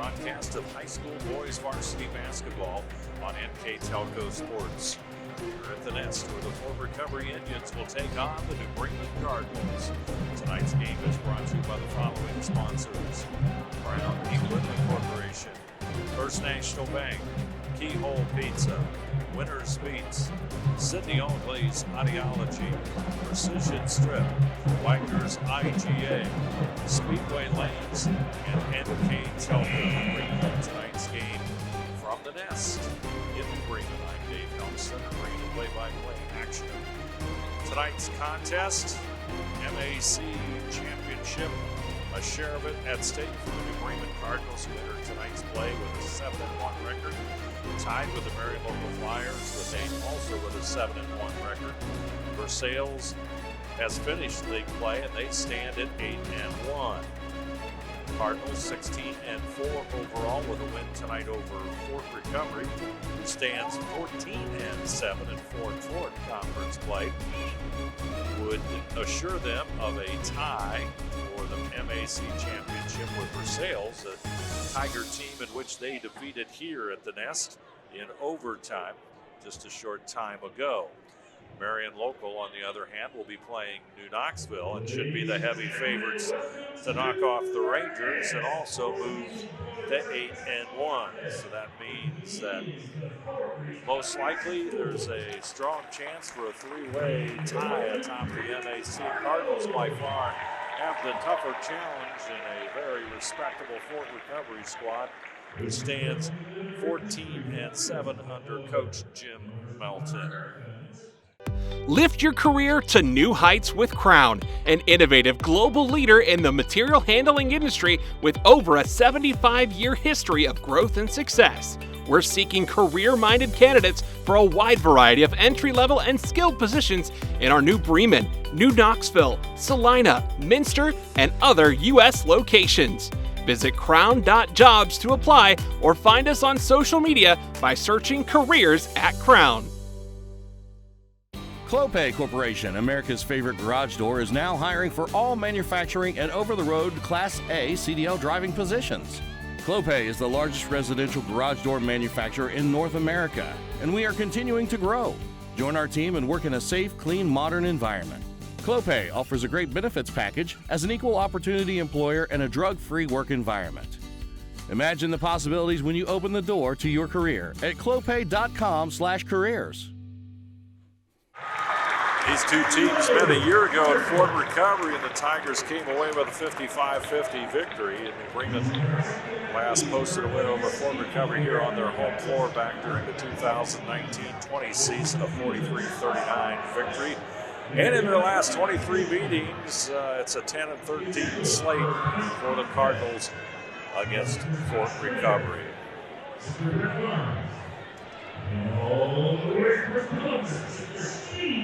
broadcast of high school boys varsity basketball on NKTelco Sports. We're at the Nest, where the Fort Recovery Indians will take on the New Bremen Cardinals. Tonight's game is brought to you by the following sponsors: Brown Equipment Corporation, First National Bank, Keyhole Pizza, Winners Meats, Sydney Oakley's Audiology, Precision Strip, Wagner's IGA, Speedway Lanes, and NKTelco bringing up tonight's game from the Nest in Bremen. I'm Dave Helmson, bringing the play-by-play action. Tonight's contest, MAC Championship, a share of it at stake for the New Bremen Cardinals, who enter tonight's play with a 7-1 record, tied with the Marion Local Flyers, also with a 7-1 record. Versailles has finished league play, and they stand at 8-1. Cardinals 16-4 overall with a win tonight over Fort Recovery, who stands 14-7 and 4-4 in conference play. Would assure them of a tie for the MAC Championship with Versailles, a Tiger team in which they defeated here at the Nest in overtime just a short time ago. Marion Local, on the other hand, will be playing New Knoxville and should be the heavy favorites to knock off the Rangers and also move to 8-1. So that means that most likely there's a strong chance for a three-way tie atop the MAC. Cardinals by far have the tougher challenge in a very respectable Fort Recovery squad, who stands 14-7 under Coach Jim Melton. Lift your career to new heights with Crown, an innovative global leader in the material handling industry with over a 75-year history of growth and success. We're seeking career-minded candidates for a wide variety of entry-level and skilled positions in our New Bremen, New Knoxville, Salina, Minster, and other U.S. locations. Visit crown.jobs to apply or find us on social media by searching Careers at Crown. Clopay Corporation, America's favorite garage door, is now hiring for all manufacturing and over-the-road Class A CDL driving positions. Clopay is the largest residential garage door manufacturer in North America, and we are continuing to grow. Join our team and work in a safe, clean, modern environment. Clopay offers a great benefits package as an equal opportunity employer and a drug-free work environment. Imagine the possibilities when you open the door to your career at clopay.com/careers. These two teams met a year ago at Fort Recovery, and the Tigers came away with a 55-50 victory. And New Bremen last posted a win over Fort Recovery here on their home floor back during the 2019-20 season, a 43-39 victory. And in their last 23 meetings, it's a 10-13 slate for the Cardinals against Fort Recovery.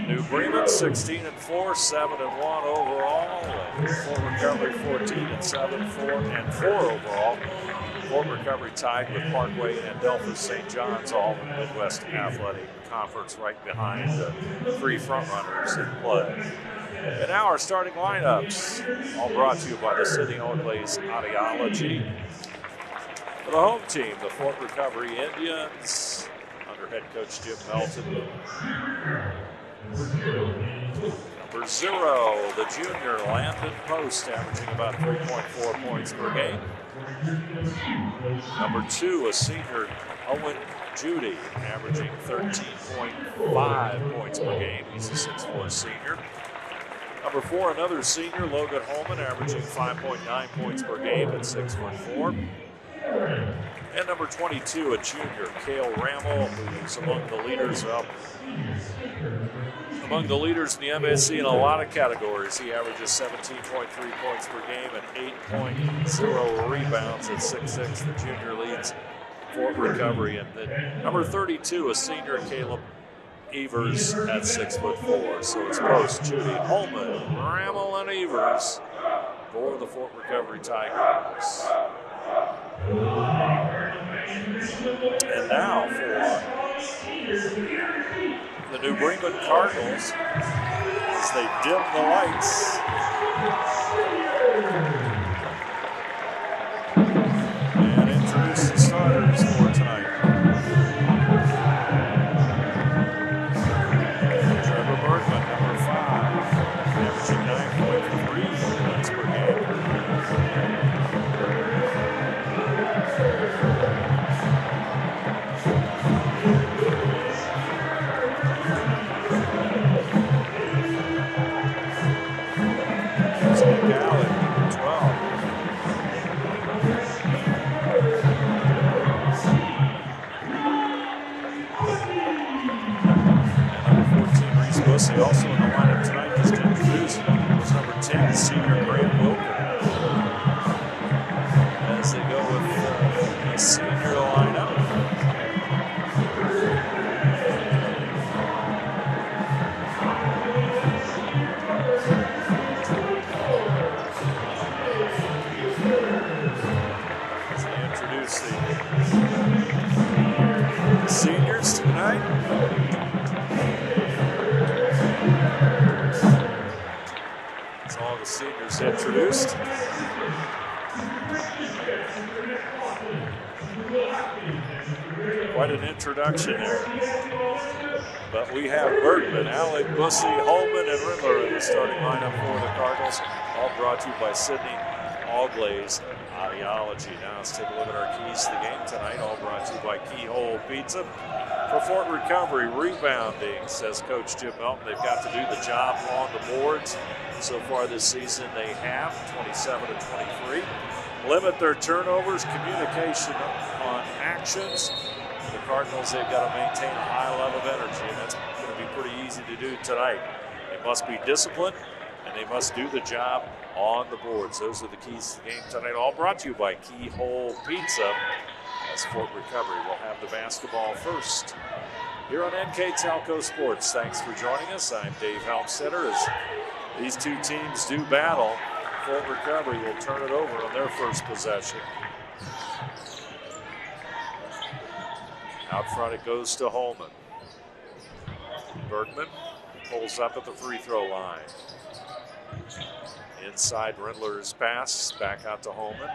New Bremen 16-4, 7-1 overall. Fort Recovery 14-7, 4-4 overall. Fort Recovery tied with Parkway and Delphos St. John's, all in the Midwest Athletic Conference, right behind the three frontrunners in play. And now our starting lineups, all brought to you by the Sydney Oakley's Audiology. For the home team, the Fort Recovery Indians, under head coach Jim Melton. Number 0, the junior Landon Post, averaging about 3.4 points per game. Number 2, a senior Owen Judy, averaging 13.5 points per game. He's a 6'4" senior. Number 4, another senior, Logan Holman, averaging 5.9 points per game at 6'4". And number 22, a junior, Cale Rammel, who's among the leaders in the MSC in a lot of categories. He averages 17.3 points per game and 8.0 rebounds at 6'6". The junior leads Fort Recovery. And then number 32, a senior, Caleb Evers, at 6'4". So it's Post, Judy, Holman, Rammel, and Evers for the Fort Recovery Tigers. And now for the New Bremen Cardinals as they dim the lights. And into Also in the lineup tonight, just introduced, was number 10, senior Grant Wilker. As they go with the senior lineup. As they introduce the seniors tonight. All the seniors introduced. Quite an introduction here. But we have Bergman, Alec, Bussey, Holman, and Rindler in the starting lineup for the Cardinals. All brought to you by Sydney Allglaze Audiology. Now let's take a look at our keys to the game tonight. All brought to you by Keyhole Pizza. For Fort Recovery, rebounding, says Coach Jim Melton. They've got to do the job on the boards. So far this season, they have 27 to 23. Limit their turnovers, communication on actions. The Cardinals, they've got to maintain a high level of energy, and that's going to be pretty easy to do tonight. They must be disciplined, and they must do the job on the boards. Those are the keys to the game tonight. All brought to you by Keyhole Pizza. As Fort Recovery will have the basketball first here on NKTelco Sports. Thanks for joining us. I'm Dave Helmstetter. As these two teams do battle, Fort Recovery will turn it over on their first possession. Out front it goes to Holman. Bergman pulls up at the free throw line. Inside Rindler's pass, back out to Holman.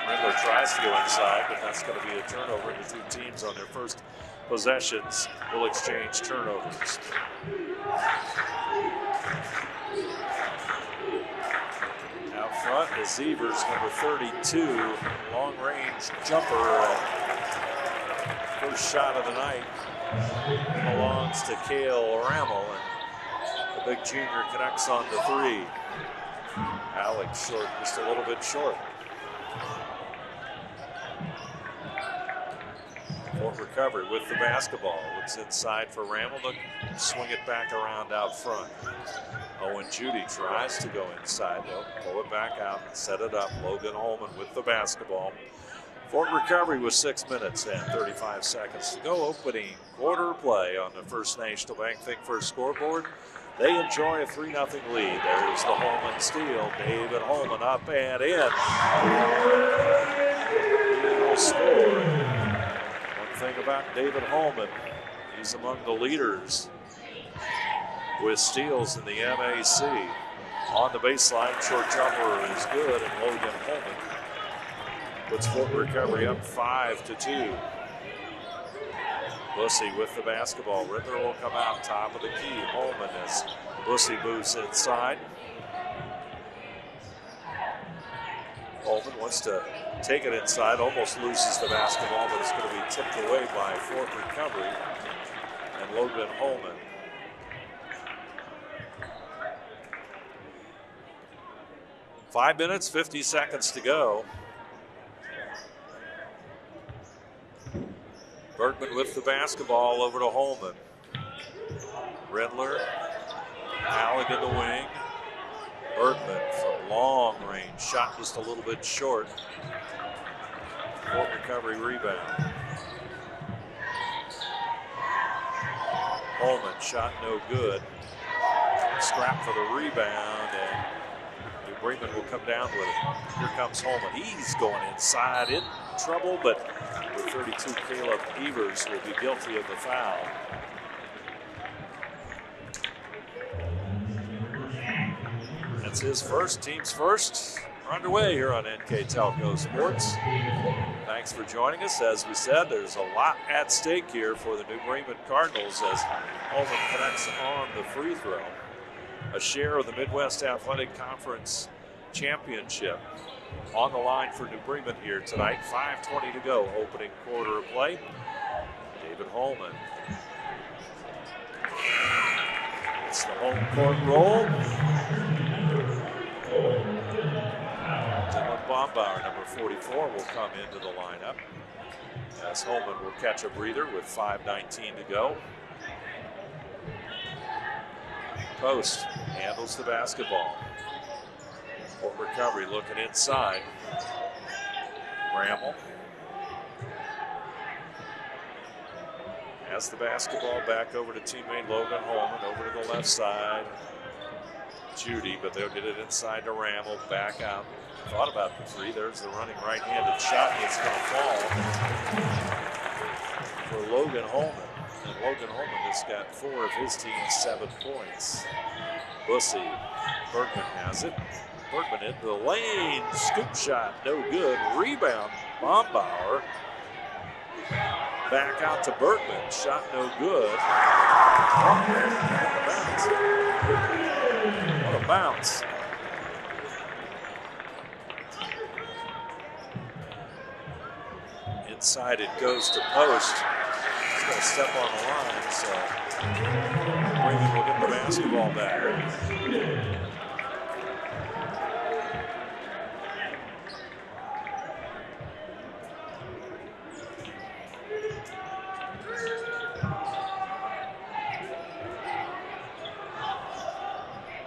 Rindler tries to go inside, but that's going to be a turnover. The two teams on their first possessions will exchange turnovers. Out front is Evers, number 32, long-range jumper. First shot of the night belongs to Cale Rammel, and the big junior connects on the three. Alex short, just a little bit short. Fort Recovery with the basketball. Looks inside for Rammel to swing it back around out front. Owen Judy tries to go inside. They'll pull it back out and set it up. Logan Holman with the basketball. Fort Recovery with 6 minutes and 35 seconds to go. Opening quarter play on the First National Bank Think First scoreboard. They enjoy a 3-0 lead. There's the Holman steal. David Holman up and in. He will score. One thing about David Holman, he's among the leaders with steals in the MAC. On the baseline, short jumper is good, and Logan Holman puts Fort Recovery up 5-2. Bussey with the basketball. Rindler will come out top of the key. Holman as Bussey moves inside. Holman wants to take it inside, almost loses the basketball, but it's going to be tipped away by Fort Recovery and Logan Holman. Five minutes, 50 seconds to go. Bergman with the basketball over to Holman. Rindler, Alec in the wing. Bergman from long range, shot just a little bit short. Fort Recovery rebound. Holman shot no good. Scrap for the rebound, and Bremen will come down with it. Here comes Holman. He's going inside, in trouble, but with 32, Caleb Evers will be guilty of the foul. That's his first, team's first. We're underway here on NKTelco Sports. Thanks for joining us. As we said, there's a lot at stake here for the New Bremen Cardinals as Holman connects on the free throw. A share of the Midwest Athletic Conference Championship on the line for New Bremen here tonight. 5:20 to go, opening quarter of play. David Holman. It's the home court roll. Dylan Bombauer, number 44, will come into the lineup as Holman will catch a breather with 5:19 to go. post, handles the basketball. For recovery, looking inside. Bramble has the basketball back over to teammate Logan Holman, over to the left side. Judy, but they'll get it inside to Ramble, back out. Thought about the three. There's the running right-handed shot, and it's going to fall for Logan Holman. And Logan Holman has got 4 of his team's 7 points. Blissey, Bergman has it. Bergman into the lane, scoop shot, no good. Rebound, Bombauer. Back out to Bergman, shot no good. What a bounce. Inside it goes to post. He's going to step on the line, so Bremen will get the basketball back.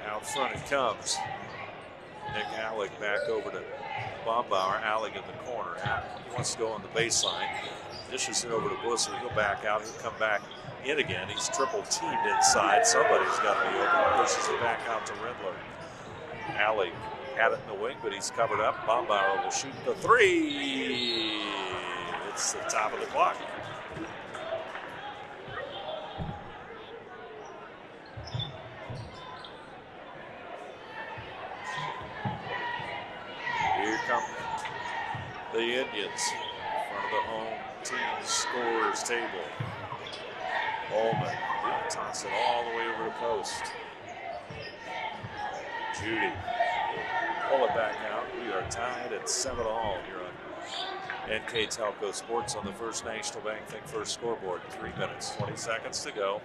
Out front it comes. Nick Alec back over to Bombauer. Alec in the corner. He wants to go on the baseline. Dishes it over to Blissey. He'll back out. He'll come back in again. He's triple teamed inside. Somebody's got to be open. Pushes it back out to Rindler. Alec had it in the wing, but he's covered up. Bombauer will shoot the three. It's the top of the block. Here come the Indians in front of the home team scorers table. Holman, he'll toss it all the way over the post. Judy, pull it back out. We are tied at 7-all here on NKTelco Sports on the First National Bank Think First scoreboard. 3 minutes, 20 seconds to go.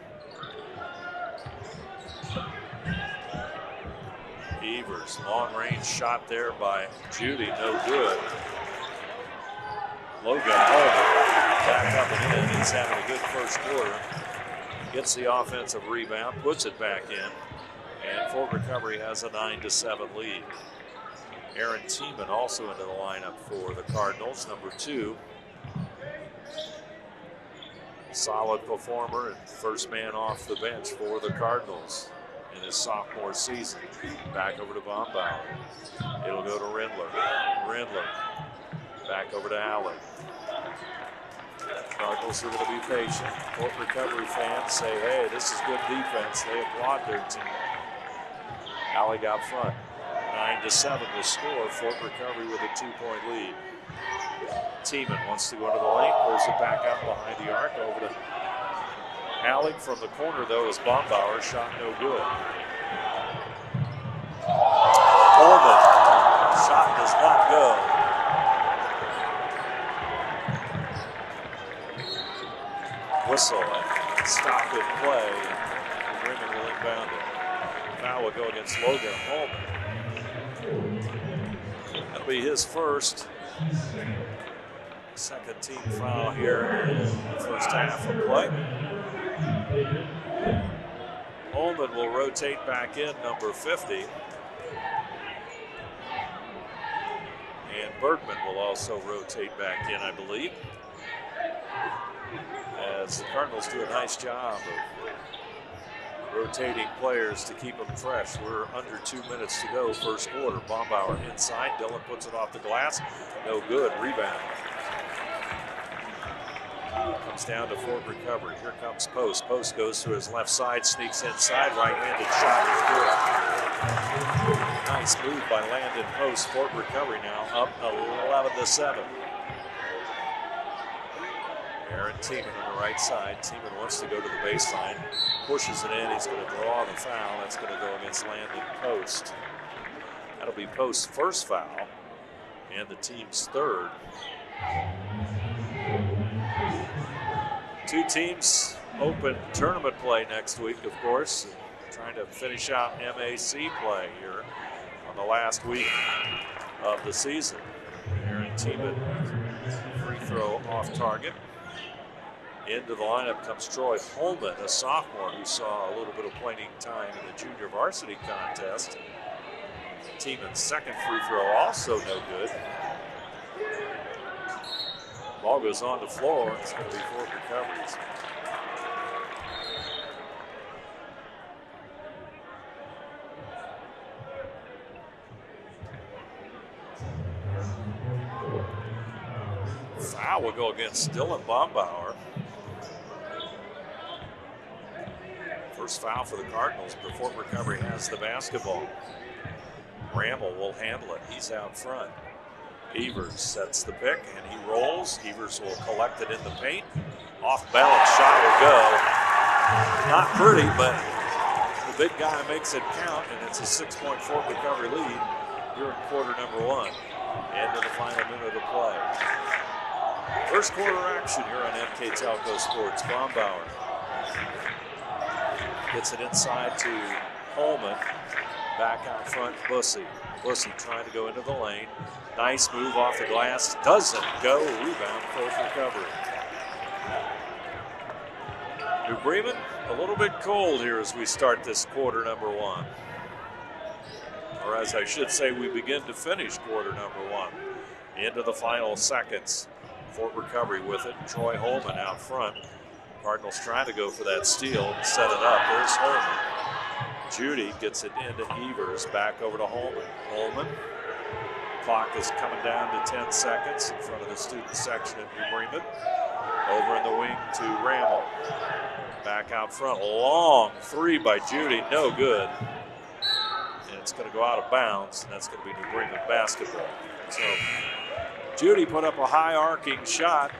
Evers, long range shot there by Judy, no good. Logan Holman back up and in. He's having a good first quarter. Gets the offensive rebound, puts it back in, and Fort Recovery has a 9-7 lead. Aaron Tiemann also into the lineup for the Cardinals, number 2. Solid performer and first man off the bench for the Cardinals in his sophomore season. Back over to Bombauer. It'll go to Rindler. Rindler back over to Allen. Cardinals are going to be patient. Fort Recovery fans say, hey, this is good defense. They applaud their team. Allen out front. 9-7 the score. Fort Recovery with a 2-point lead. Tiemann wants to go into the lane. Pulls it back out behind the arc. Over to Alec from the corner, though, is Bombauer. Shot no good. Holman. Shot does not go. Whistle and stop in play. Bremen will inbound it. Foul will go against Logan Holman. That'll be his first. Second team foul here in the first half of play. Holman will rotate back in, number 50. And Bergman will also rotate back in, I believe. As the Cardinals do a nice job of rotating players to keep them fresh. We're under 2 minutes to go, first quarter. Bombauer inside. Dillon puts it off the glass. No good. Rebound. Comes down to Fort Recovery. Here comes Post. Post goes to his left side, sneaks inside. Right-handed shot is good. Nice move by Landon Post. Fort Recovery now up 11-7. Aaron Tiemann on the right side. Tiemann wants to go to the baseline. Pushes it in. He's going to draw the foul. That's going to go against Landon Post. That'll be Post's first foul and the team's third. Two teams open tournament play next week, of course. Trying to finish out MAC play here on the last week of the season. Aaron Tiemann, free throw off target. Into the lineup comes Troy Holman, a sophomore who saw a little bit of playing time in the junior varsity contest. Teeman's second free throw also no good. Ball goes on the floor. It's going to be 4 recoveries. Foul will go against Dylan Bombauer. First foul for the Cardinals, but Fort Recovery has the basketball. Bramble will handle it. He's out front. Evers sets the pick, and he rolls. Evers will collect it in the paint. Off-balance shot will go. Not pretty, but the big guy makes it count, and it's a 6-point Fort Recovery lead here in quarter number 1. Into the final minute of play. First quarter action here on NKTelco Sports. Bombauer gets it inside to Holman. Back out front, Blissey. Blissey trying to go into the lane. Nice move off the glass. Doesn't go. Rebound, Fort Recovery. New Bremen, a little bit cold here as we start this quarter number 1. Or as I should say, we begin to finish quarter number 1. Into the final seconds. Fort Recovery with it. Troy Holman out front. Cardinals trying to go for that steal and set it up. There's Holman. Judy gets it into Evers. Back over to Holman. Holman. Clock is coming down to 10 seconds in front of the student section at New Bremen. Over in the wing to Ramel. Back out front. Long three by Judy. No good. And it's going to go out of bounds. And that's going to be New Bremen basketball. So Judy put up a high arcing shot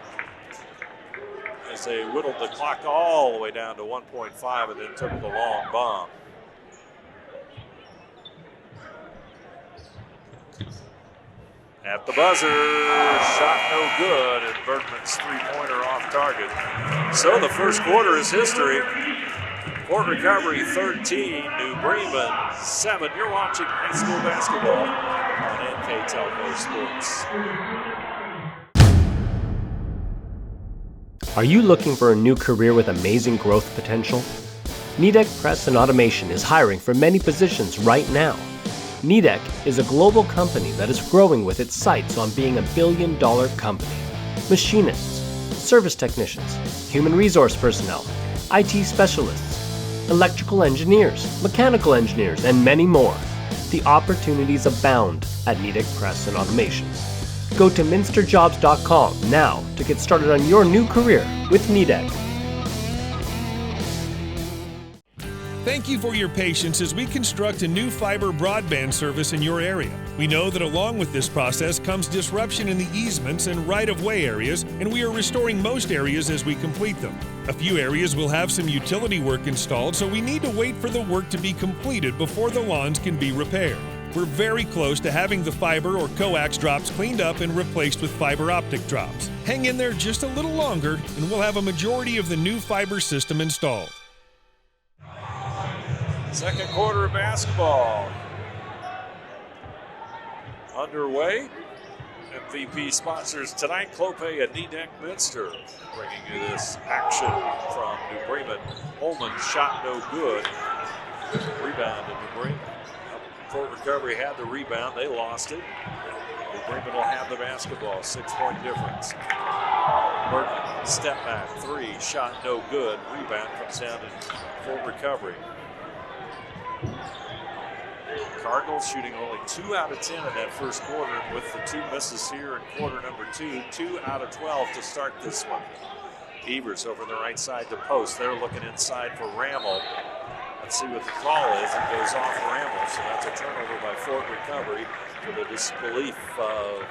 as they whittled the clock all the way down to 1.5 and then took the long bomb. At the buzzer, shot no good, and Bergman's three-pointer off target. So the first quarter is history. Fort Recovery 13, New Bremen 7. You're watching high school basketball on NKTelco Sports. Are you looking for a new career with amazing growth potential? NKTelco Press and Automation is hiring for many positions right now. NKTelco is a global company that is growing with its sights on being $1 billion company. Machinists, service technicians, human resource personnel, IT specialists, electrical engineers, mechanical engineers, and many more. The opportunities abound at NKTelco Press and Automation. Go to minsterjobs.com now to get started on your new career with NKTelco. Thank you for your patience as we construct a new fiber broadband service in your area. We know that along with this process comes disruption in the easements and right-of-way areas, and we are restoring most areas as we complete them. A few areas will have some utility work installed, so we need to wait for the work to be completed before the lawns can be repaired. We're very close to having the fiber or coax drops cleaned up and replaced with fiber optic drops. Hang in there just a little longer, and we'll have a majority of the new fiber system installed. Second quarter of basketball underway. MVP sponsors tonight, Clopay and NKTelco Minster, bringing you this action from New Bremen. Holman shot no good. Rebound to New Bremen. Fort Recovery had the rebound. They lost it. New Bremen will have the basketball. 6-point difference. Bergman, step back, three, shot no good. Rebound comes down to Fort Recovery. Cardinals shooting only 2 out of 10 in that first quarter, with the 2 misses here in quarter number 2. 2 out of 12 to start this one. Evers over the right side to post. They're looking inside for Ramel. Let's see what the call is. It goes off Ramel, so that's a turnover by Fort Recovery, to the disbelief of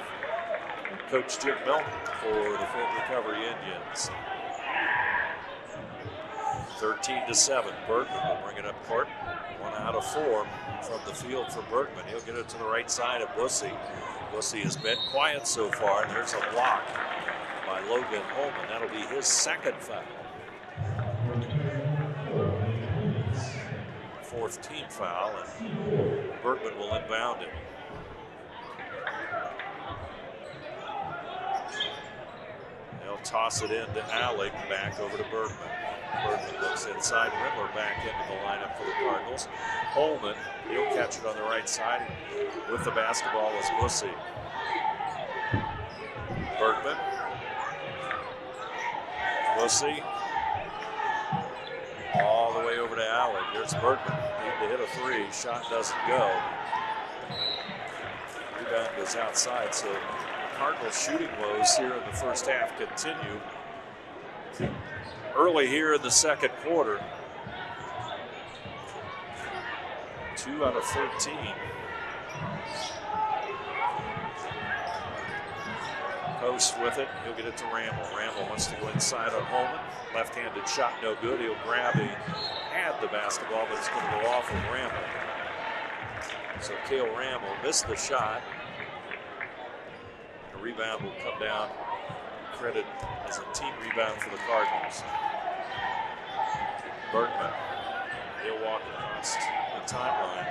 Coach Jim Milton for the Fort Recovery Indians. 13-7. Bergman will bring it up court. 1 out of 4 from the field for Bergman. He'll get it to the right side of Blissey. Blissey has been quiet so far, and there's a block by Logan Holman. That'll be his second foul. 4th team foul, and Bergman will inbound it. They'll toss it in to Alec, back over to Bergman. Bergman looks inside. Rindler back into the lineup for the Cardinals. Holman, he'll catch it on the right side. With the basketball is Blissey. Bergman. Blissey. All the way over to Alec. Here's Bergman. Need to hit a three. Shot doesn't go. Rebound goes outside. So Cardinals shooting woes here in the first half continue. Early here in the second quarter. 2 out of 13. Post with it. He'll get it to Ramble. Ramble wants to go inside on Holman. Left-handed shot, no good. He'll grab had the basketball, but it's going to go off of Ramble. So Cale Ramble missed the shot. The rebound will come down. Credit as a team rebound for the Cardinals. Bergman. He'll walk across the timeline.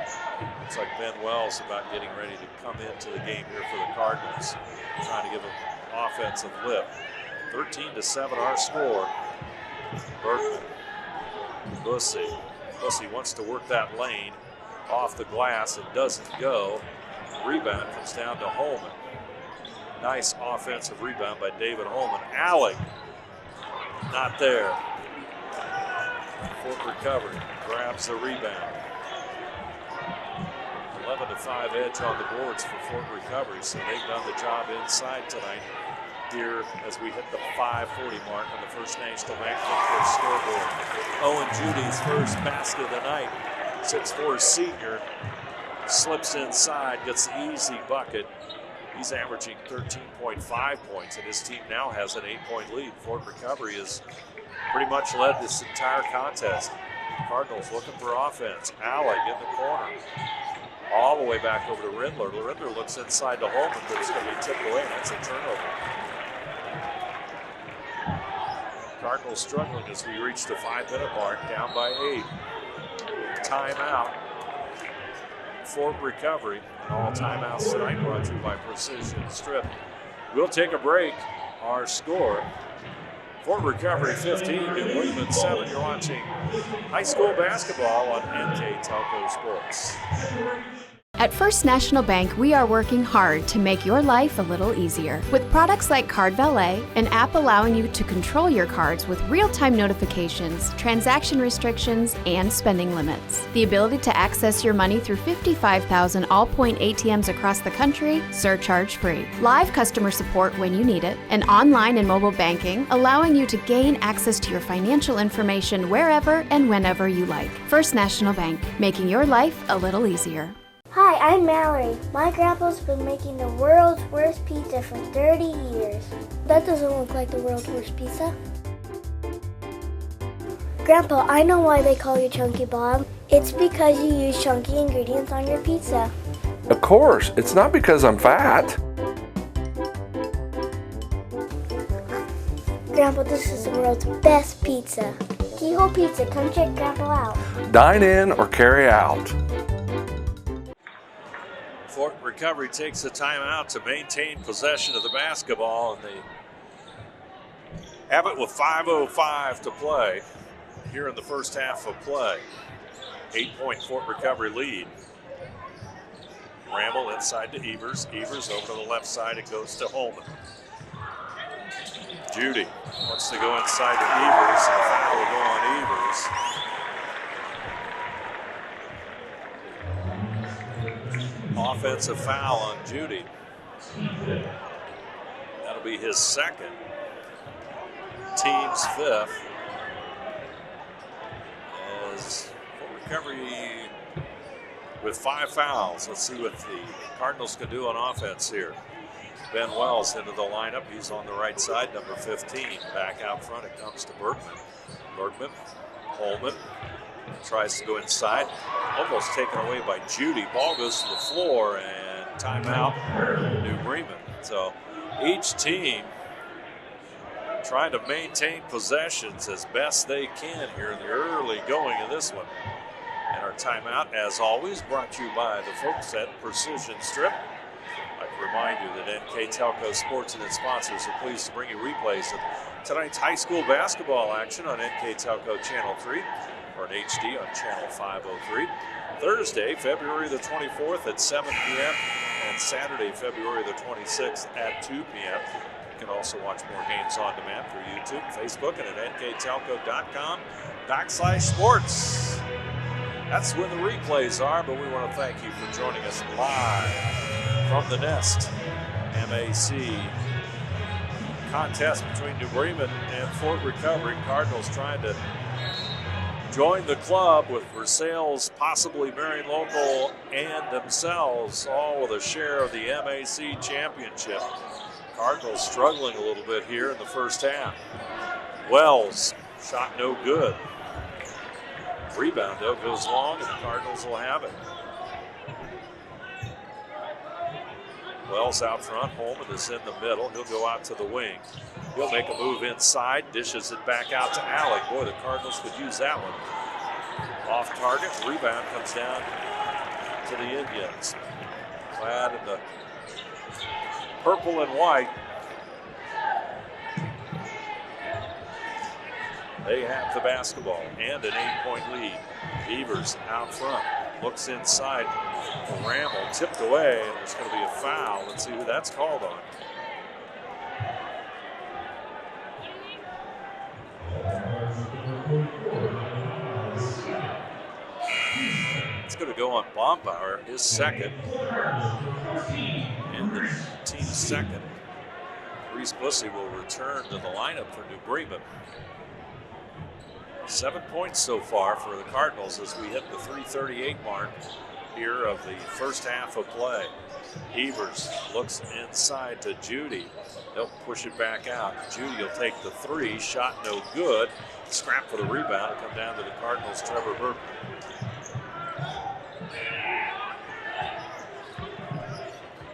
Looks like Ben Wells about getting ready to come into the game here for the Cardinals. Trying to give them offensive lift. 13-7 our score. Bergman. Blissey. Blissey wants to work that lane off the glass. It doesn't go. Rebound comes down to Holman. Nice offensive rebound by David Holman. Alec, not there. Fort recovered, grabs the rebound. 11-5 edge on the boards for Fort Recovery, so they've done the job inside tonight here as we hit the 5:40 mark on the first National Bank Football scoreboard. Owen Judy's first basket of the night. 6'4" senior slips inside, gets the easy bucket. He's averaging 13.5 points, and his team now has an 8-point lead. Fort Recovery has pretty much led this entire contest. Cardinals looking for offense. Alec in the corner. All the way back over to Rindler. Rindler looks inside to Holman, but it's going to be tipped away, and that's a turnover. Cardinals struggling as we reach the 5-minute mark, down by 8. Timeout. Fort Recovery. And all timeouts tonight brought to you by Precision Strip. We'll take a break. Our score, Fort Recovery 15, New Bremen 7. You're watching high school basketball on NKTelco Sports. At First National Bank, we are working hard to make your life a little easier. With products like Card Valet, an app allowing you to control your cards with real-time notifications, transaction restrictions, and spending limits. The ability to access your money through 55,000 all-point ATMs across the country, surcharge-free. Live customer support when you need it, and online and mobile banking, allowing you to gain access to your financial information wherever and whenever you like. First National Bank, making your life a little easier. Hi, I'm Mallory. My grandpa's been making the world's worst pizza for 30 years. That doesn't look like the world's worst pizza. Grandpa, I know why they call you Chunky Bob. It's because you use chunky ingredients on your pizza. Of course, it's not because I'm fat. Grandpa, this is the world's best pizza. Keyhole Pizza, come check Grandpa out. Dine in or carry out. Fort Recovery takes the timeout to maintain possession of the basketball, and they have it with 5:05 to play here in the first half of play. 8-point Fort Recovery lead. Ramble inside to Evers. Evers over to the left side. It goes to Holman. Judy wants to go inside to Evers, and the foul will go on Evers. Offensive foul on Judy. That'll be his second. Team's fifth. As Fort Recovery with 5 fouls. Let's see what the Cardinals can do on offense here. Ben Wells into the lineup. He's on the right side, number 15. Back out front, it comes to Bergman. Bergman, Holman. Tries to go inside, almost taken away by Judy. Ball goes to the floor, and timeout, New Bremen. So each team trying to maintain possessions as best they can here in the early going of this one. And our timeout, as always, brought to you by the folks at Precision Strip. By Remind you that NKTelco Sports and its sponsors are pleased to bring you replays of tonight's high school basketball action on NKTelco Channel 3 or in HD on Channel 503. Thursday, February the 24th at 7 p.m. and Saturday, February the 26th at 2 p.m. You can also watch more games on demand through YouTube, Facebook, and at nktelco.com/sports. That's when the replays are, but we want to thank you for joining us live from the Nest MAC contest between New Bremen and Fort Recovery. Cardinals trying to join the club with Versailles, possibly Marion Local, and themselves, all with a share of the MAC championship. Cardinals struggling a little bit here in the first half. Wells, shot no good. Rebound, though, goes long, and the Cardinals will have it. Wells out front. Holman is in the middle. He'll go out to the wing. He'll make a move inside, dishes it back out to Alec. Boy, the Cardinals could use that one. Off target, rebound comes down to the Indians. Clad in the purple and white. They have the basketball and an 8-point lead. Beavers out front. Looks inside. Ramel tipped away, and there's going to be a foul. Let's see who that's called on. It's going to go on Bombauer, his second. And the team's second. Rhys Blissey will return to the lineup for New Bremen. 7 points so far for the Cardinals as we hit the 3:38 mark here of the first half of play. Evers looks inside to Judy. They'll push it back out. Judy will take the three. Shot no good. Scrap for the rebound. Come down to the Cardinals' Trevor Bergman.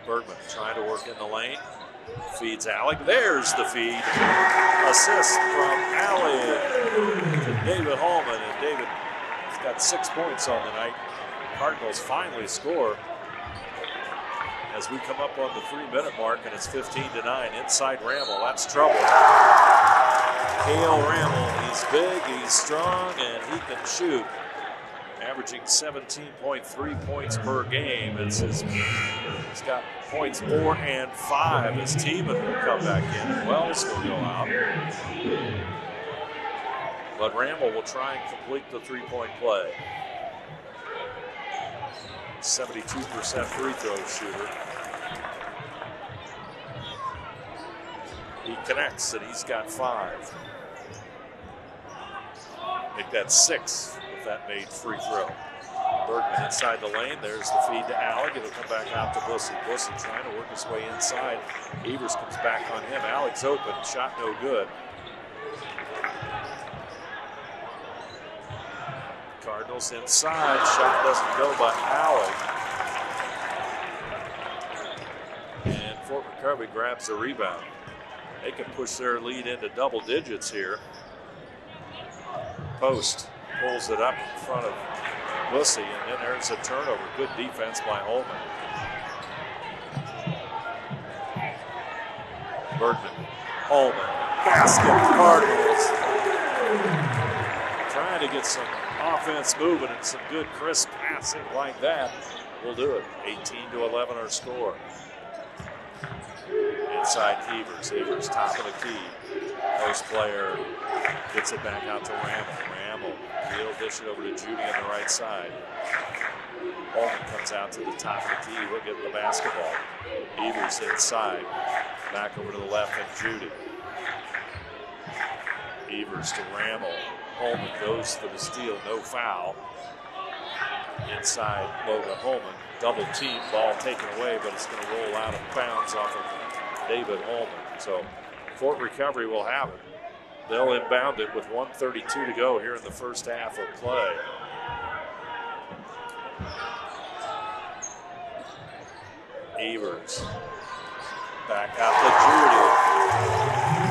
Bergman trying to work in the lane. Feeds Alec. There's the feed. Assist from Alec to David Holman. And David has got 6 points on the night. Cardinals finally score as we come up on the 3-minute mark, and it's 15-9. Inside Ramel. That's trouble. Cale Ramel. He's big, he's strong, and he can shoot. Averaging 17.3 points per game. He's got points 4 and 5 as Tiemann will come back in. Wells will go out. But Ramel will try and complete the 3-point play. 72% free throw shooter. He connects and he's got 5. Make that 6 with that made free throw. Bergman inside the lane. There's the feed to Alec. It'll come back out to Blissey. Blissey trying to work his way inside. Evers comes back on him. Alec's open. Shot no good. Cardinals inside. Shot doesn't go by Alec. And Fort Recovery grabs the rebound. They can push their lead into double digits here. Post pulls it up in front of Blissey, and then there's a turnover. Good defense by Holman. Bergman, Holman, basket, Cardinals. Trying to get some offense moving and some good crisp passing like that. We'll do it. 18-11 our score. Inside Evers. Evers top of the key. Post player gets it back out to Ramel. Ramel, he'll dish it over to Judy on the right side. Holman comes out to the top of the key. We'll get the basketball. Evers inside. Back over to the left and Judy. Evers to Ramel. Holman goes for the steal. No foul. Inside Logan Holman. Double team. Ball taken away, but it's going to roll out of bounds off of David Holman. So Fort Recovery will have it. They'll inbound it with 1:32 to go here in the first half of play. Evers back out to Judy.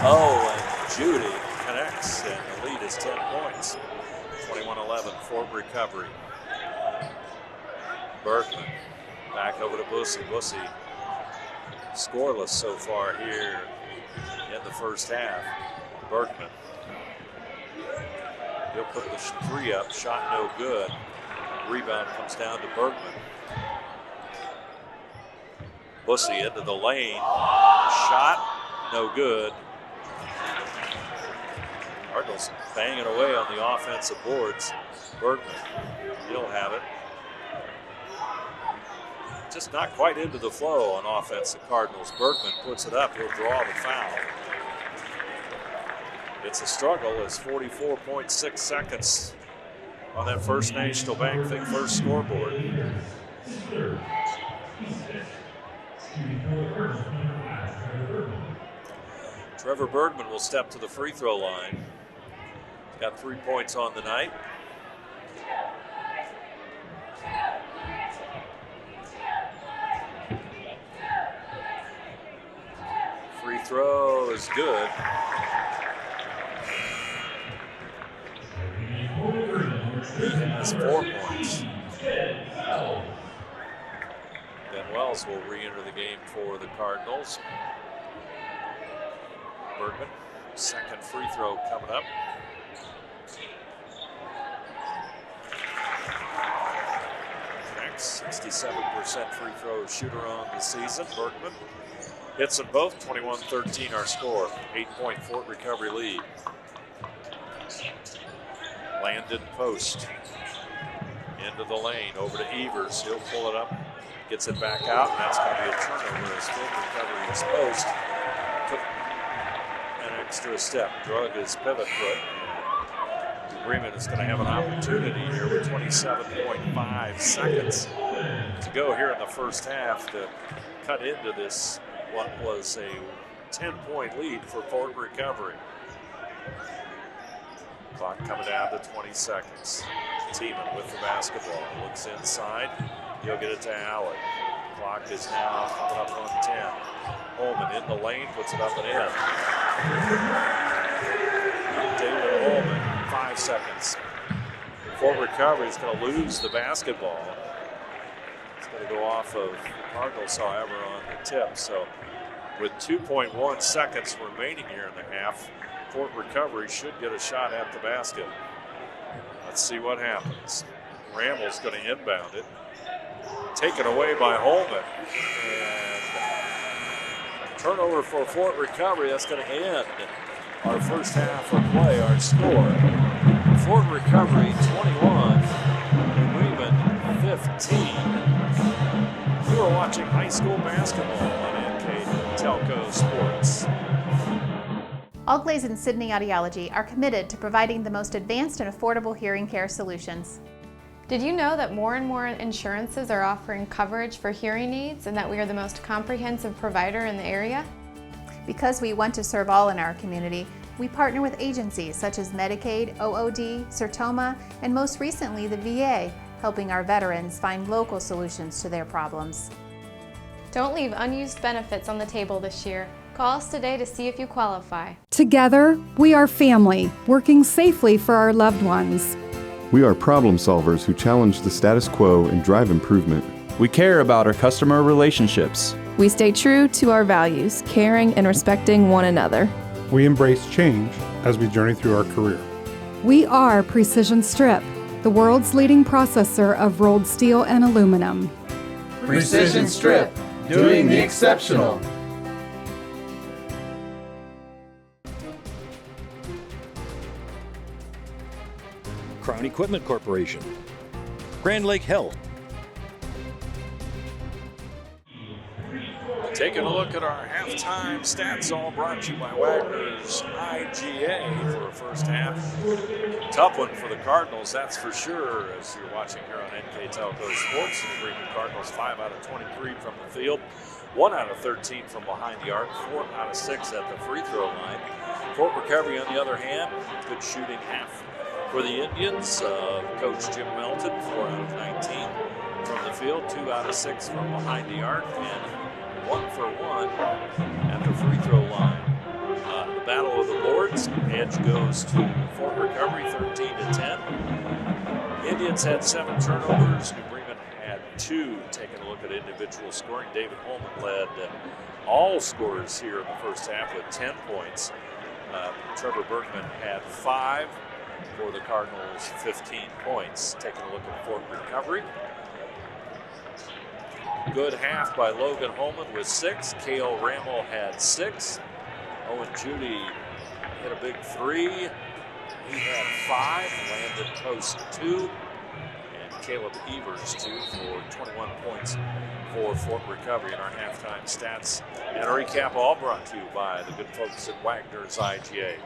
Oh, and Judy connects, and the lead is 10 points. 21-11, Fort Recovery. Bergman back over to Blissey. Blissey Scoreless so far here in the first half. Bergman. He'll put the 3 up, shot no good. Rebound comes down to Bergman. Blissey into the lane. Shot, no good. Cardinals banging away on the offensive boards. Bergman, he'll have it. Just not quite into the flow on offense, the Cardinals. Bergman puts it up, he'll draw the foul. It's a struggle as 44.6 seconds on that First National Bank first scoreboard. Trevor Bergman will step to the free throw line. He's got 3 points on the night. Free throw is good. He has 4 points. Ben Wells will re-enter the game for the Cardinals. Bergman, second free throw coming up. Next, 67% free throw shooter on the season. Bergman hits them both. 21-13 our score. 8-point Fort Recovery lead. Landon post into the lane, over to Evers. He'll pull it up, gets it back out, and that's going to be a turnover as Fort Recovery is post. Took an extra step, drug his pivot foot. Bremen is going to have an opportunity here with 27.5 seconds to go here in the first half to cut into this, what was a 10-point lead for Fort Recovery. Clock coming down to 20 seconds. Tiemann with the basketball, looks inside. He'll get it to Alley. Clock is now coming up on 10. Holman in the lane, puts it up and in. David Holman, 5 seconds. Fort Recovery is going to lose the basketball. It's going to go off of the Cardinals, however, on the tip. So with 2.1 seconds remaining here in the half, Fort Recovery should get a shot at the basket. Let's see what happens. Ramble's going to inbound it. Taken away by Holman. And a turnover for Fort Recovery. That's going to end our first half of play, our score. Fort Recovery 21, Bremen 15. You are watching high school basketball on NKTelco Sports. Allglaze and Sydney Audiology are committed to providing the most advanced and affordable hearing care solutions. Did you know that more and more insurances are offering coverage for hearing aids and that we are the most comprehensive provider in the area? Because we want to serve all in our community, we partner with agencies such as Medicaid, OOD, Sertoma, and most recently the VA, helping our veterans find local solutions to their problems. Don't leave unused benefits on the table this year. Call us today to see if you qualify. Together, we are family, working safely for our loved ones. We are problem solvers who challenge the status quo and drive improvement. We care about our customer relationships. We stay true to our values, caring and respecting one another. We embrace change as we journey through our career. We are Precision Strip, the world's leading processor of rolled steel and aluminum. Precision Strip, doing the exceptional. Crown Equipment Corporation. Grand Lake Health. Taking a look at our halftime stats, all brought to you by Wagner's IGA for a first half. Tough one for the Cardinals, that's for sure, as you're watching here on NKTelco Sports. The Bremen Cardinals 5 out of 23 from the field, 1 out of 13 from behind the arc, 4 out of 6 at the free throw line. Fort Recovery, on the other hand, good shooting half. For the Indians, Coach Jim Melton, 4 out of 19 from the field, 2 out of 6 from behind the arc, and 1 for 1 at the free throw line. The battle of the boards, edge goes to Fort Recovery, 13-10. Indians had 7 turnovers. New Bremen had 2. Taking a look at individual scoring, David Holman led all scorers here in the first half with 10 points. Trevor Bergman had 5 for the Cardinals, 15 points. Taking a look at Fort Recovery. Good half by Logan Holman with 6. Cale Rammel had 6. Owen Judy hit a big 3. He had 5. Landon Post 2. And Caleb Evers 2 for 21 points for Fort Recovery. In our halftime stats and a recap, all brought to you by the good folks at Wagner's IGA.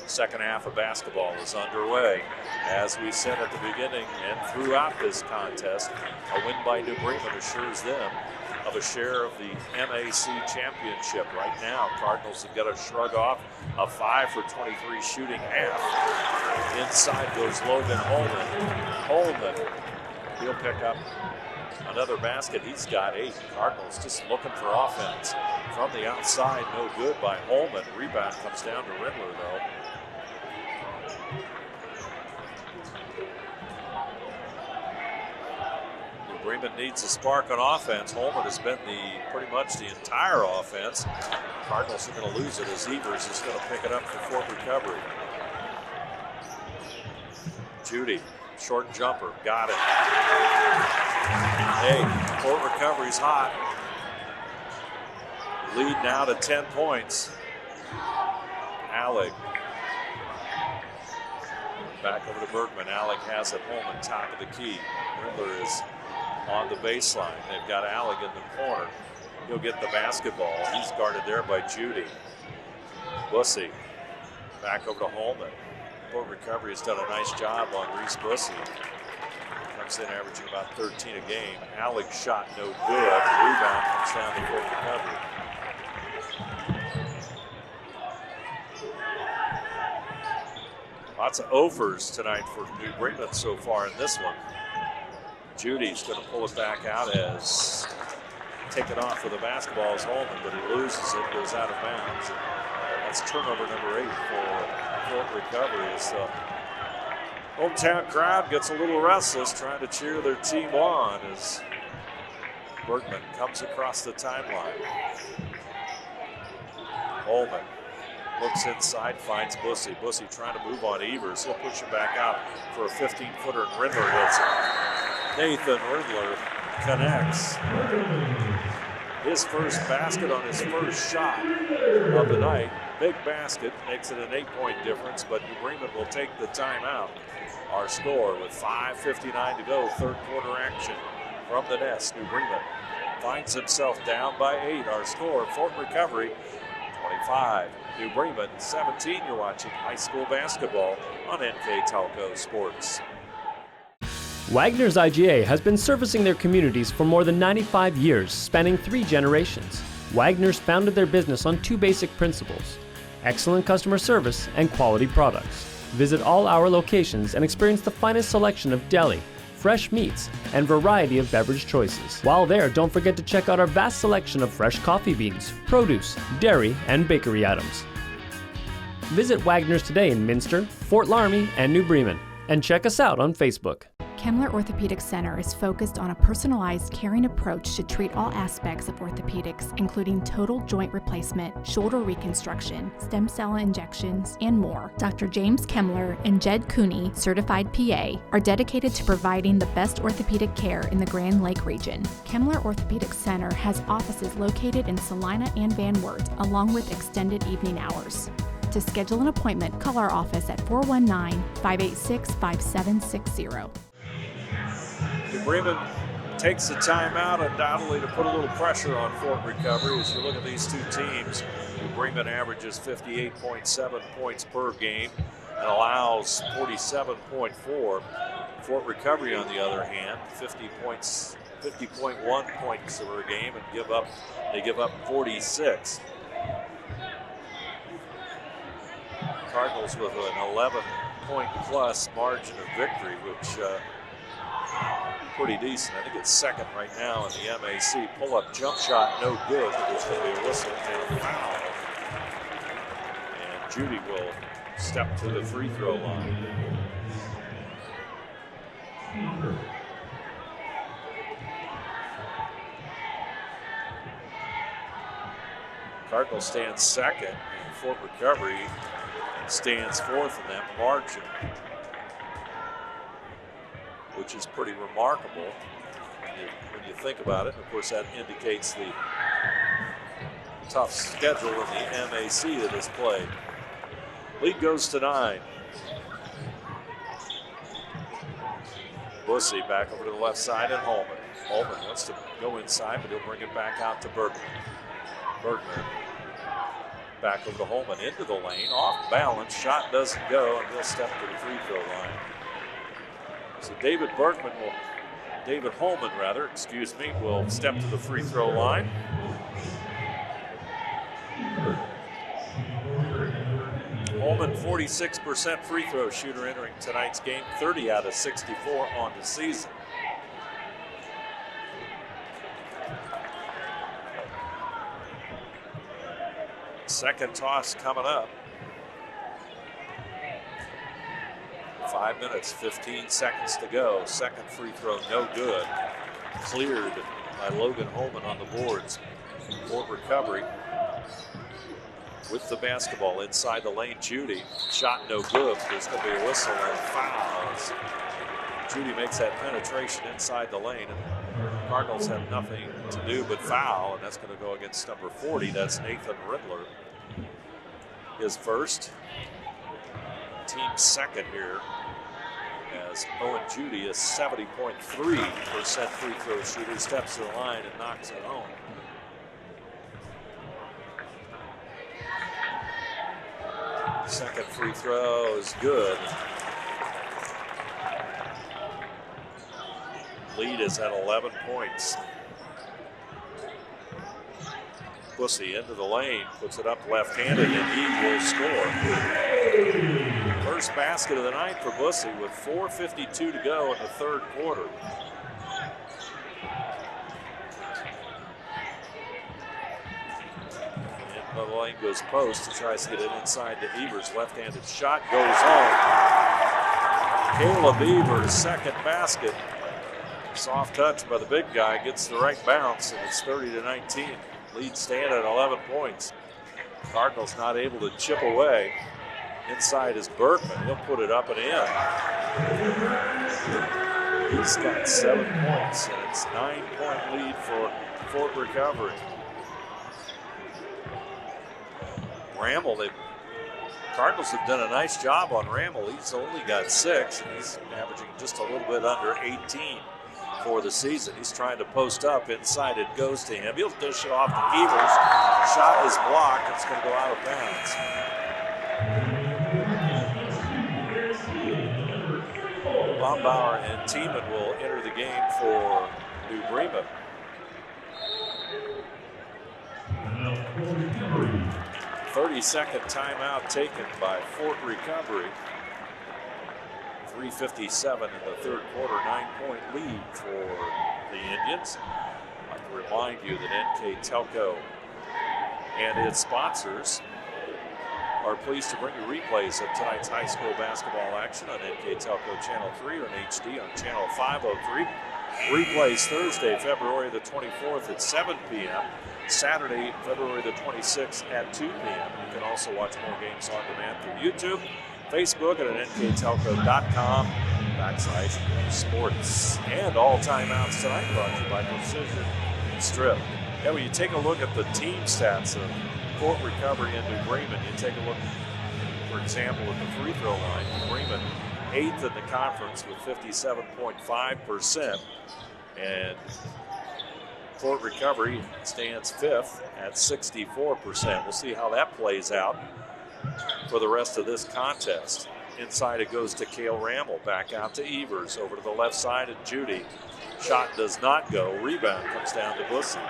Second half of basketball is underway. As we said at the beginning and throughout this contest, a win by New Bremen assures them of a share of the MAC championship. Right now, Cardinals have got to shrug off a 5 for 23 shooting half. Inside goes Logan Holman. He'll pick up another basket. He's got 8. Cardinals just looking for offense. From the outside, no good by Holman. Rebound comes down to Riddler, though. Bremen needs a spark on offense. Holman has been pretty much the entire offense. Cardinals are going to lose it as Evers is going to pick it up for Fort Recovery. Judy, short jumper, got it. Hey, Fort Recovery's hot. Lead now to 10 points. Alec. Back over to Bergman. Alec has it. Holman, top of the key. Riddler is on the baseline. They've got Alec in the corner. He'll get the basketball. He's guarded there by Judy. Blissey. Back over to Holman. Fort Recovery has done a nice job on Rhys Blissey. Comes in averaging about 13 a game. Alec's shot no good. Rebound comes down to Fort Recovery. Lots of overs tonight for New Bremen so far in this one. Judy's going to pull it back out as taken off for the basketball as Holman, but he loses it, goes out of bounds. And that's turnover number 8 for Fort Recovery as the hometown crowd gets a little restless trying to cheer their team on as Bergman comes across the timeline. Holman looks inside, finds Blissey. Blissey trying to move on Evers. He'll push it back out for a 15-footer, and Riddler hits it. Nathan Riddler connects. His first basket on his first shot of the night. Big basket, makes it an 8-point difference, but New Bremen will take the timeout. Our score with 5:59 to go, third quarter action from the nest. New Bremen finds himself down by 8. Our score, Fort Recovery 25. New Bremen 17. You're watching high school basketball on NKTelco Sports. Wagner's IGA has been servicing their communities for more than 95 years, spanning 3 generations. Wagner's founded their business on 2 basic principles: excellent customer service and quality products. Visit all our locations and experience the finest selection of deli, fresh meats, and variety of beverage choices. While there, don't forget to check out our vast selection of fresh coffee beans, produce, dairy, and bakery items. Visit Wagner's today in Minster, Fort Laramie, and New Bremen, and check us out on Facebook. Kemmler Orthopedic Center is focused on a personalized, caring approach to treat all aspects of orthopedics, including total joint replacement, shoulder reconstruction, stem cell injections, and more. Dr. James Kemmler and Jed Cooney, certified PA, are dedicated to providing the best orthopedic care in the Grand Lake region. Kemmler Orthopedic Center has offices located in Salina and Van Wert, along with extended evening hours. To schedule an appointment, call our office at 419-586-5760. New Bremen takes the timeout undoubtedly to put a little pressure on Fort Recovery. As you look at these two teams, New Bremen averages 58.7 points per game and allows 47.4. Fort Recovery, on the other hand, 50.1 points per game and they give up 46. Cardinals with an 11-point plus margin of victory, which pretty decent. I think it's second right now in the MAC. Pull-up jump shot, no good, but there's going to be a whistle and a foul. And Judy will step to the free throw line. Cardinals stands second, and Fort Recovery stands fourth in that margin, which is pretty remarkable when you think about it. Of course, that indicates the tough schedule in the MAC that is played. Lead goes to 9. Blissey back over to the left side and Holman. Holman wants to go inside, but he'll bring it back out to Bergman. Bergman back over to Holman into the lane, off balance, shot doesn't go, and he'll step to the free throw line. So David Holman will step to the free throw line. Holman, 46% free throw shooter entering tonight's game, 30 out of 64 on the season. Second toss coming up. 5 minutes, 15 seconds to go. Second free throw, no good. Cleared by Logan Holman on the boards. Fort Recovery with the basketball inside the lane. Judy, shot no good. There's going to be a whistle and fouls. Judy makes that penetration inside the lane, and Cardinals have nothing to do but foul, and that's going to go against number 40. That's Nathan Riddler. His first, team second here, as Owen Judy is 70.3% free throw shooter, steps to the line and knocks it home. Second free throw is good. Lead is at 11 points. Blissey into the lane, puts it up left-handed, and he will score. First basket of the night for Blissey with 4:52 to go in the third quarter. Into the lane goes post. He tries to get it inside to Evers. Left-handed shot goes home. Caleb Evers, second basket. Soft touch by the big guy, gets the right bounce, and it's 30-19. Lead stand at 11 points. Cardinals not able to chip away. Inside is Bergman. He'll put it up and in. He's got 7 points, and it's 9-point lead for Fort Recovery. Ramble, Cardinals have done a nice job on Ramble. He's only got 6, and he's averaging just a little bit under 18 for the season. He's trying to post up inside. It goes to him. He'll dish it off to Evers. Shot is blocked. It's going to go out of bounds. Bombauer and Tiemann will enter the game for New Bremen. 30-second timeout taken by Fort Recovery. 3:57 in the third quarter, 9-point lead for the Indians. I'd like to remind you that NKTelco and its sponsors are pleased to bring you replays of tonight's high school basketball action on NKTelco Channel 3 or in HD on Channel 503. Replays Thursday, February the 24th at 7 p.m. Saturday, February the 26th at 2 p.m. You can also watch more games on demand through YouTube, Facebook, and at nktelco.com/sports. And all timeouts tonight brought to you by Precision Strip. Yeah, when you take a look at the team stats of Fort Recovery and New Bremen, you take a look, for example, at the free throw line. New Bremen 8th in the conference with 57.5%. And Fort Recovery stands 5th at 64%. We'll see how that plays out for the rest of this contest. Inside it goes to Cale Ramble, back out to Evers, over to the left side of Judy. Shot does not go. Rebound comes down to Blissey.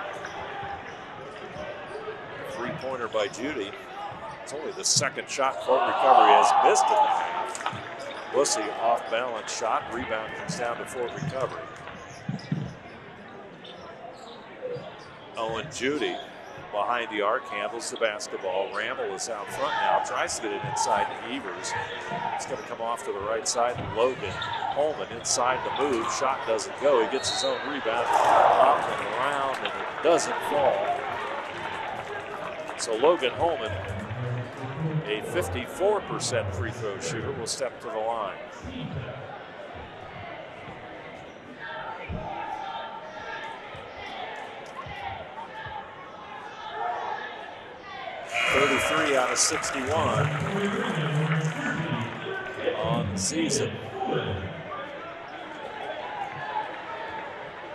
Three-pointer by Judy. It's only the second shot Fort Recovery has missed in the half. Blissey off balance shot. Rebound comes down to Fort Recovery. Owen Judy behind the arc handles the basketball. Ramble is out front now. Tries to get it inside to Evers. It's going to come off to the right side. Logan Holman inside the move. Shot doesn't go. He gets his own rebound. Up and around, and it doesn't fall. So Logan Holman, a 54% free throw shooter, will step to the line. .33 out of 61 on the season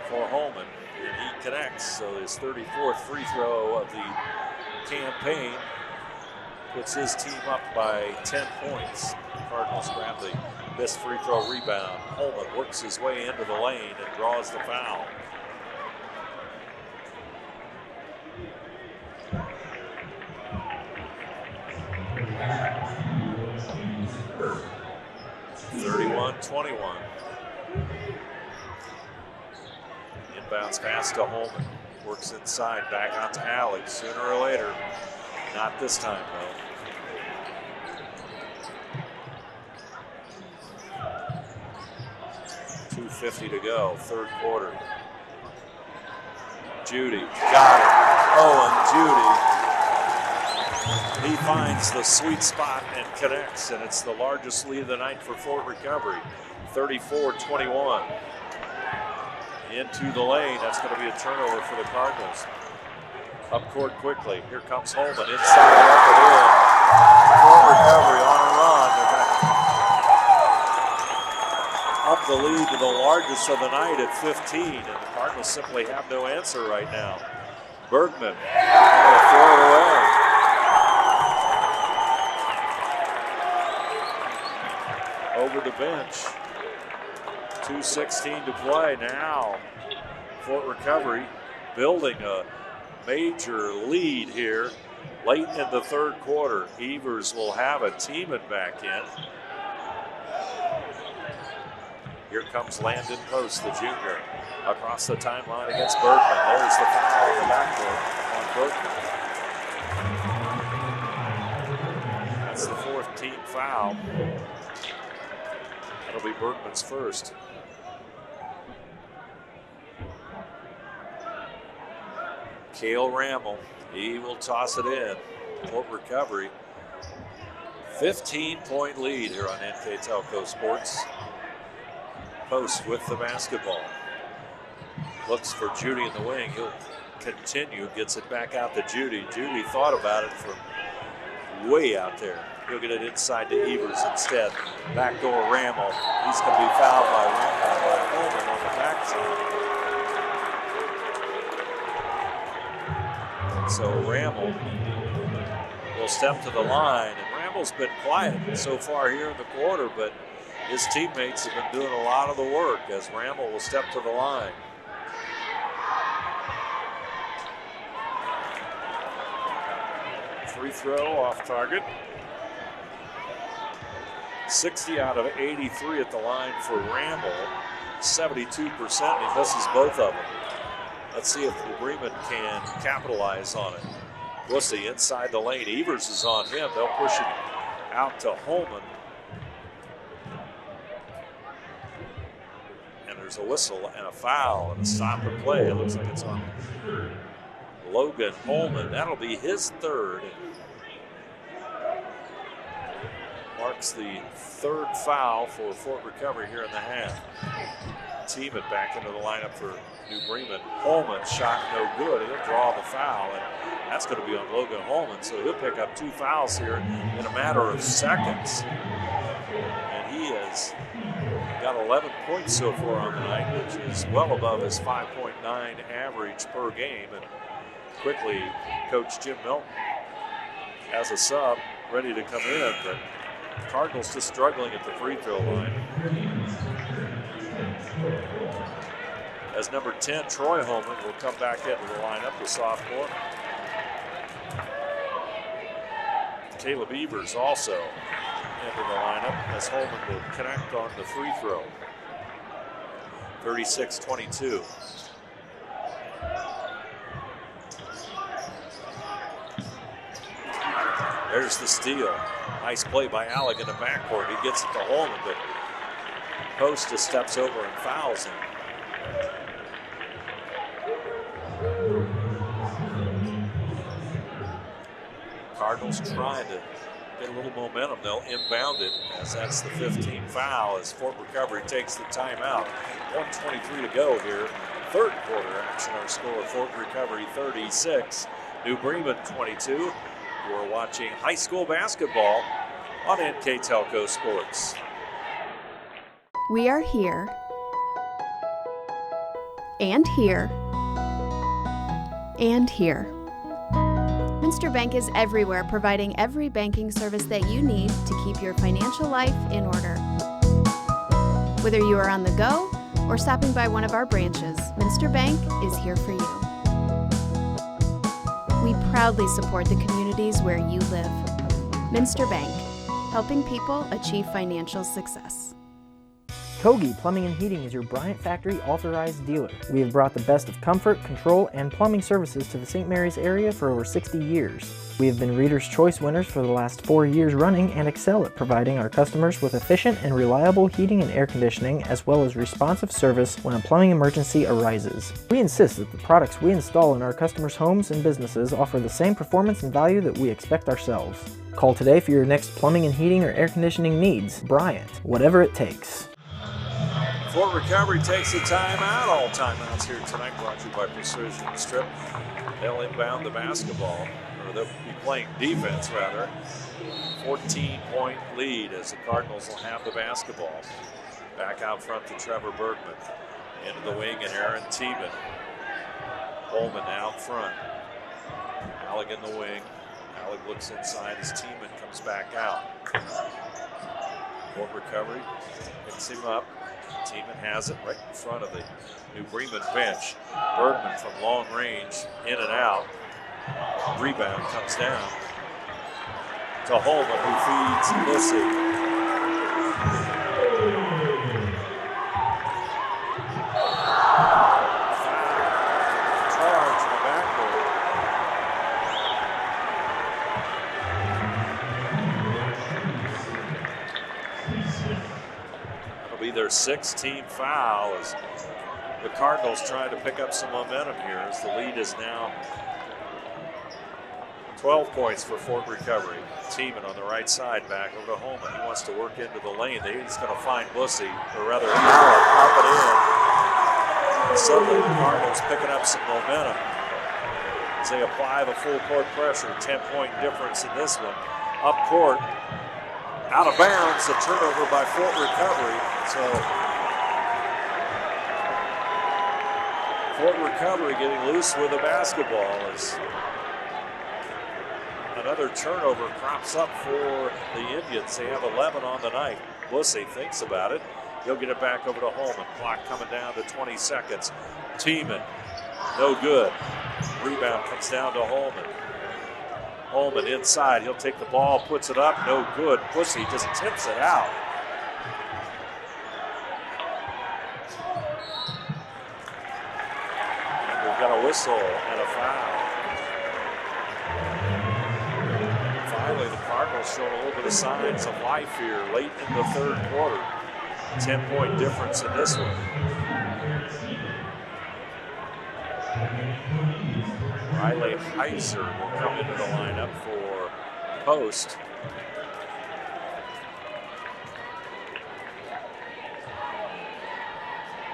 for Holman, and he connects. So his 34th free throw of the campaign puts his team up by 10 points. The Cardinals grab the missed free throw rebound. Holman works his way into the lane and draws the foul. .21. Inbounds pass to Holman. Works inside, back out to Alex. Sooner or later. Not this time, though. .250 to go, third quarter. Judy, got it. Owen Judy. He finds the sweet spot and connects, and it's the largest lead of the night for Fort Recovery, 34-21. Into the lane, that's going to be a turnover for the Cardinals. Up court quickly, here comes Holman, inside up and in. Fort Recovery on a run. They're going to up the lead to the largest of the night at 15, and the Cardinals simply have no answer right now. Bergman, will throw it away. Over the bench. 2:16 to play now. Fort Recovery building a major lead here late in the third quarter. Evers will have a team it back in. Here comes Landon Post, the junior, across the timeline against Bergman. There's the foul in the backcourt on Bergman. That's the fourth team foul. That'll be Bergman's first. Cale Rammel, he will toss it in. Fort Recovery, 15-point lead here on NKTelco Sports. Post with the basketball. Looks for Judy in the wing. He'll continue, gets it back out to Judy. Judy thought about it from way out there. He'll get it inside to Evers instead. Backdoor Rammel. He's going to be fouled by Holman on the backside. So Rammel will step to the line, and Rammel's been quiet so far here in the quarter, but his teammates have been doing a lot of the work as Rammel will step to the line. Free throw off target. 60 out of 83 at the line for Rammel. 72%, and he misses both of them. Let's see if Bremen can capitalize on it. Blissey inside the lane. Evers is on him. They'll push it out to Holman. And there's a whistle and a foul and a stop and play. It looks like it's on Logan Holman. That'll be his third. Marks the third foul for Fort Recovery here in the half. Team it back into the lineup for New Bremen. Holman shot no good. He'll draw the foul, and that's going to be on Logan Holman. So he'll pick up 2 fouls here in a matter of seconds. And he has got 11 points so far on the night, which is well above his 5.9 average per game. And quickly, Coach Jim Milton has a sub ready to come in, but Cardinals just struggling at the free throw line. As number 10, Troy Holman will come back into the lineup, the sophomore. Caleb Evers also into the lineup as Holman will connect on the free throw. 36-22. There's the steal. Nice play by Alec in the backcourt. He gets it to Holman, but Post just steps over and fouls him. Cardinals trying to get a little momentum. They'll inbound it as that's the 15th foul as Fort Recovery takes the timeout. 1:23 to go here. Third quarter action. Our score, Fort Recovery 36, New Bremen 22. You are watching high school basketball on NKTelco Sports. We are here and here and here. Minster Bank is everywhere, providing every banking service that you need to keep your financial life in order. Whether you are on the go or stopping by one of our branches, Minster Bank is here for you. We proudly support the communities where you live. Minster Bank, helping people achieve financial success. Kogi Plumbing and Heating is your Bryant Factory authorized dealer. We have brought the best of comfort, control, and plumbing services to the St. Mary's area for over 60 years. We have been Reader's Choice winners for the last 4 years running and excel at providing our customers with efficient and reliable heating and air conditioning, as well as responsive service when a plumbing emergency arises. We insist that the products we install in our customers' homes and businesses offer the same performance and value that we expect ourselves. Call today for your next plumbing and heating or air conditioning needs. Bryant, whatever it takes. Fort Recovery takes the timeout. All timeouts here tonight brought to you by Precision Strip. They'll inbound the basketball, or they'll be playing defense rather. 14-point lead as the Cardinals will have the basketball. Back out front to Trevor Bergman. Into the wing and Aaron Tiemann. Holman out front. Alec in the wing. Alec looks inside as Tiemann comes back out. Fort Recovery picks him up. Tiemann has it right in front of the New Bremen bench. Bergman from long range, in and out. Rebound comes down to Holman, who feeds Blissey. Charge in the backcourt. Be their 16th foul as the Cardinals trying to pick up some momentum here as the lead is now 12 points for Fort Recovery. Tiemann on the right side, back over to Holman. He wants to work into the lane. He's going to find Blissey, or rather Allen, up and in. And suddenly the Cardinals picking up some momentum as they apply the full court pressure. 10-point difference in this one. Up court. Out of bounds, a turnover by Fort Recovery. So Fort Recovery getting loose with the basketball as another turnover crops up for the Indians. They have 11 on the night. Blissey thinks about it. He'll get it back over to Holman. Clock coming down to 20 seconds. Tiemann, no good. Rebound comes down to Holman. Holman inside, he'll take the ball, puts it up, no good. Blissey just tips it out. And we've got a whistle and a foul. Finally, the Cardinals showing a little bit of signs of life here late in the third quarter. 10-point difference in this one. Riley Heiser will come into the lineup for post.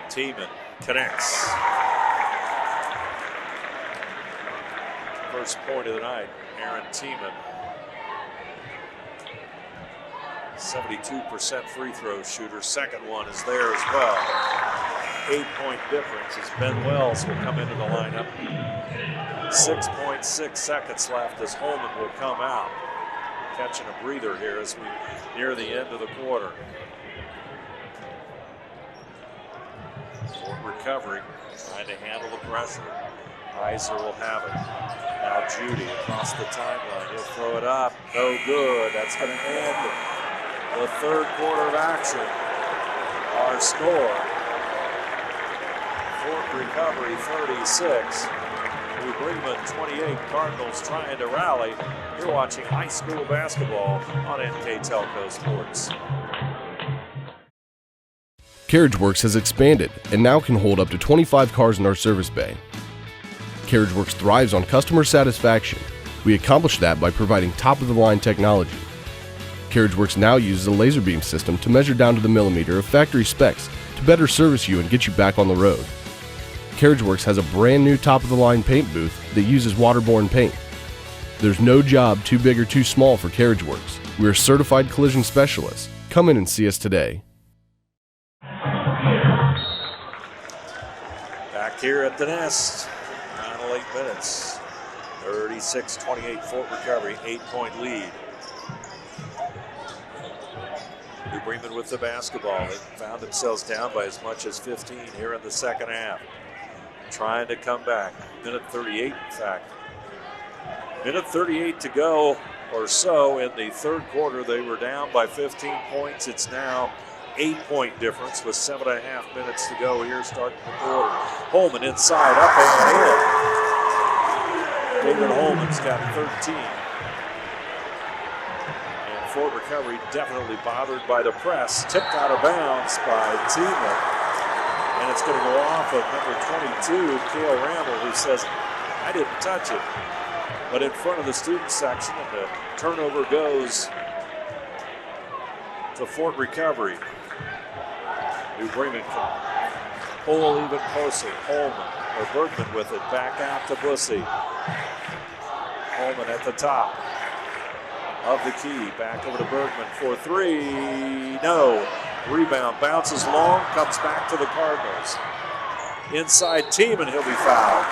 Tiemann connects. First point of the night, Aaron Tiemann. 72% free throw shooter. Second one is there as well. 8-point difference as Ben Wells will come into the lineup. 6.6 seconds left as Holman will come out. Catching a breather here as we near the end of the quarter. Fort Recovery trying to handle the pressure. Heiser will have it. Now Judy across the timeline. He'll throw it up. No good. That's going to end the third quarter of action. Our score, Fort Recovery 36. New Bremen 28, Cardinals trying to rally. You're watching high school basketball on NKTelco Sports. CarriageWorks has expanded and now can hold up to 25 cars in our service bay. CarriageWorks thrives on customer satisfaction, We accomplish that by providing top-of-the-line technology. CarriageWorks now uses a laser beam system to measure down to the millimeter of factory specs to better service you and get you back on the road. CarriageWorks has a brand new top-of-the-line paint booth that uses waterborne paint. There's no job too big or too small for CarriageWorks. We're certified collision specialists. Come in and see us today. Back here at the nest, final 8 minutes. 36-28 Fort Recovery, 8-point lead. New Bremen with the basketball. They found themselves down by as much as 15 here in the second half. Trying to come back. Minute 38, in fact. Minute 38 to go or so in the third quarter. They were down by 15 points. It's now 8-point difference with 7.5 minutes to go here starting the quarter. Holman inside, up and in. David Holman's got 13. And Fort Recovery definitely bothered by the press. Tipped out of bounds by Tiemann. And it's going to go off of number 22, Cale Randall, who says, I didn't touch it. But in front of the student section, and the turnover goes to Fort Recovery. New Bremen can pull even closer. Holman or Bergman with it, back out to Blissey. Holman at the top of the key, back over to Bergman for three. No. Rebound, bounces long, comes back to the Cardinals. Inside team, and he'll be fouled.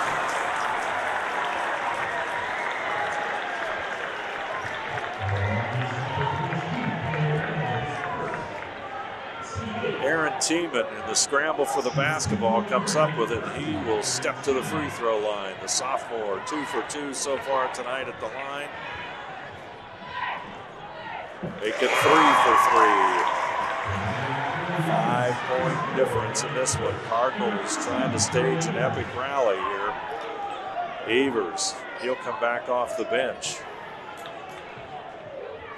Aaron Tiemann in the scramble for the basketball comes up with it, and he will step to the free throw line. The sophomore, 2 for 2 so far tonight at the line. Make it 3 for 3. 5-point difference in this one. Cardinals trying to stage an epic rally here. Evers, he'll come back off the bench.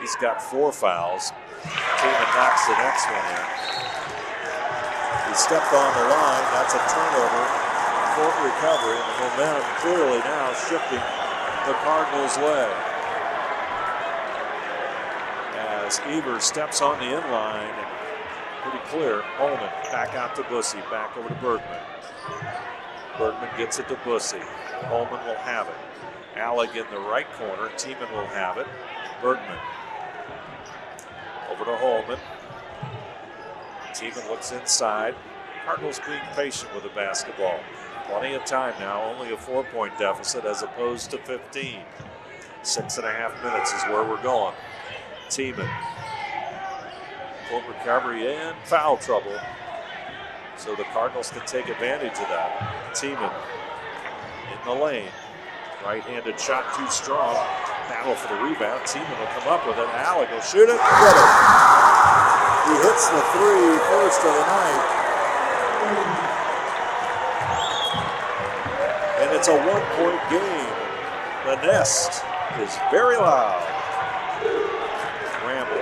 He's got 4 fouls. Tiemann knocks the next one in. He stepped on the line. That's a turnover. Fort Recovery, and the momentum clearly now shifting the Cardinals' way. As Evers steps on the inline, and pretty clear. Holman back out to Blissey, back over to Bergman. Bergman gets it to Blissey. Holman will have it. Alleg in the right corner. Tiemann will have it. Bergman over to Holman. Tiemann looks inside. Cardinals being patient with the basketball. Plenty of time now. Only a 4-point deficit as opposed to 15. 6.5 minutes is where we're going. Tiemann. Fort Recovery in foul trouble. So the Cardinals can take advantage of that. Tiemann in the lane. Right-handed shot too strong. Battle for the rebound. Tiemann will come up with it. Alleg will shoot it. Get it. He hits the three, first of the night. And it's a 1-point game. The nest is very loud. Ramble.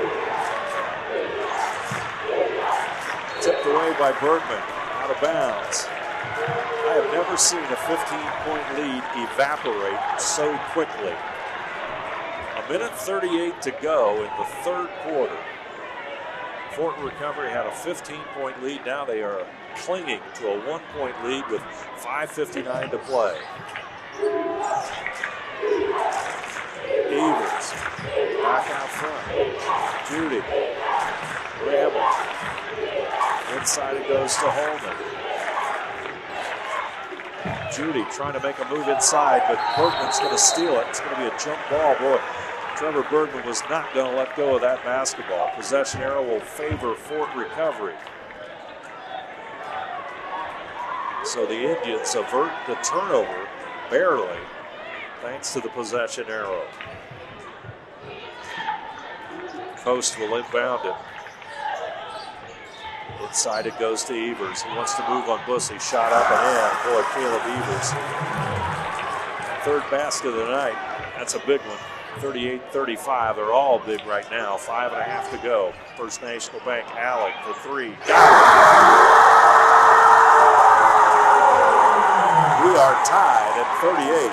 Tipped away by Bergman, out of bounds. I have never seen a 15-point lead evaporate so quickly. 1:38 to go in the third quarter. Fort Recovery had a 15-point lead. Now they are clinging to a 1-point lead with 5:59 to play. Evers back out front. Judy. Ramble. Inside it goes to Holman. Judy trying to make a move inside, but Bergman's going to steal it. It's going to be a jump ball. Boy, Trevor Bergman was not going to let go of that basketball. Possession arrow will favor Fort Recovery. So the Indians avert the turnover barely, thanks to the possession arrow. Coast will inbound it. Inside it goes to Evers. He wants to move on Blissey. Shot up and in. Boy, Caleb Evers. Third basket of the night. That's a big one. 38-35. They're all big right now. 5.5 to go. First National Bank. Alleg for three. We are tied at 38.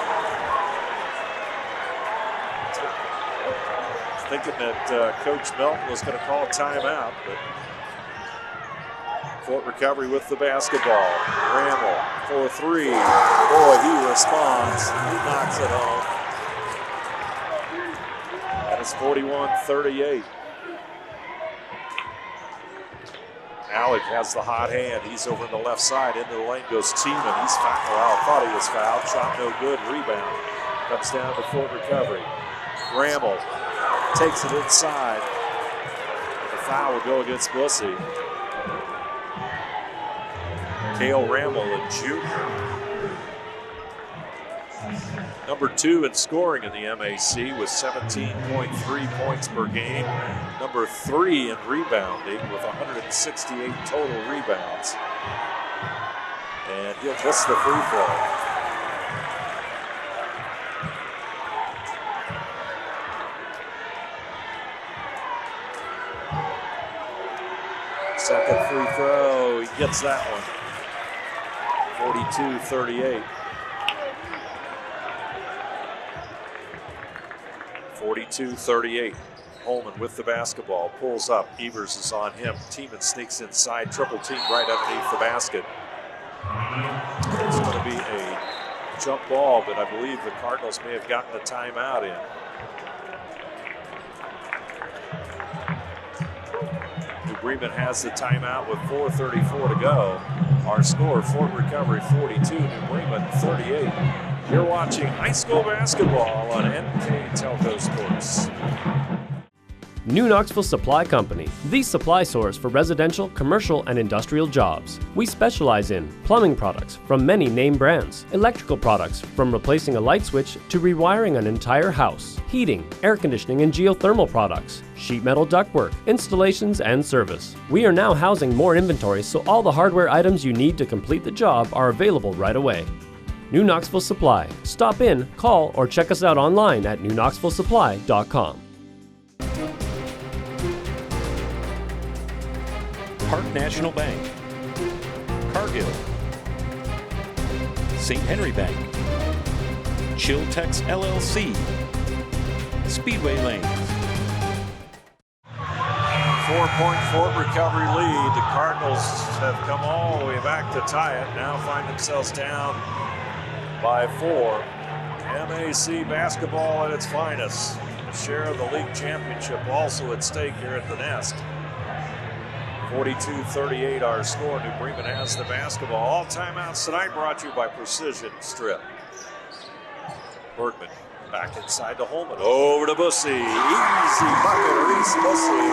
thinking that Coach Melton was going to call timeout, but Fort Recovery with the basketball. Ramble for three. Boy, he responds. He knocks it home. And it's 41-38. Alec has the hot hand. He's over in the left side. Into the lane goes Tiemann. He's fouled. Well, thought he was fouled. Shot no good. Rebound. Comes down to Fort Recovery. Ramble takes it inside. The foul will go against Blissey. Cale Ramble, a junior. Number 2 in scoring in the MAC with 17.3 points per game. Number 3 in rebounding with 168 total rebounds. And he'll miss the free throw. Second free throw, he gets that one. 42-38. 42-38. Holman with the basketball, pulls up. Evers is on him. Tiemann sneaks inside, triple team right underneath the basket. It's going to be a jump ball, but I believe the Cardinals may have gotten a timeout in. New Bremen has the timeout with 4:34 to go. Our score, Fort Recovery 42, New Bremen 38. You're watching high school basketball on NKTelco Sports. New Knoxville Supply Company, the supply source for residential, commercial, and industrial jobs. We specialize in plumbing products from many name brands, electrical products from replacing a light switch to rewiring an entire house, heating, air conditioning, and geothermal products, sheet metal ductwork, installations, and service. We are now housing more inventory, so all the hardware items you need to complete the job are available right away. New Knoxville Supply. Stop in, call, or check us out online at newknoxvillesupply.com. Park National Bank, Cargill, St. Henry Bank, Chiltex LLC, Speedway Lanes. 4-point Fort Recovery lead. The Cardinals have come all the way back to tie it. Now find themselves down by 4. MAC basketball at its finest. Share of the league championship also at stake here at the Nest. 42-38 our score. New Bremen has the basketball. All timeouts tonight brought to you by Precision Strip. Bergman back inside to Holman. Over to Blissey. Easy bucket, Rhys Blissey.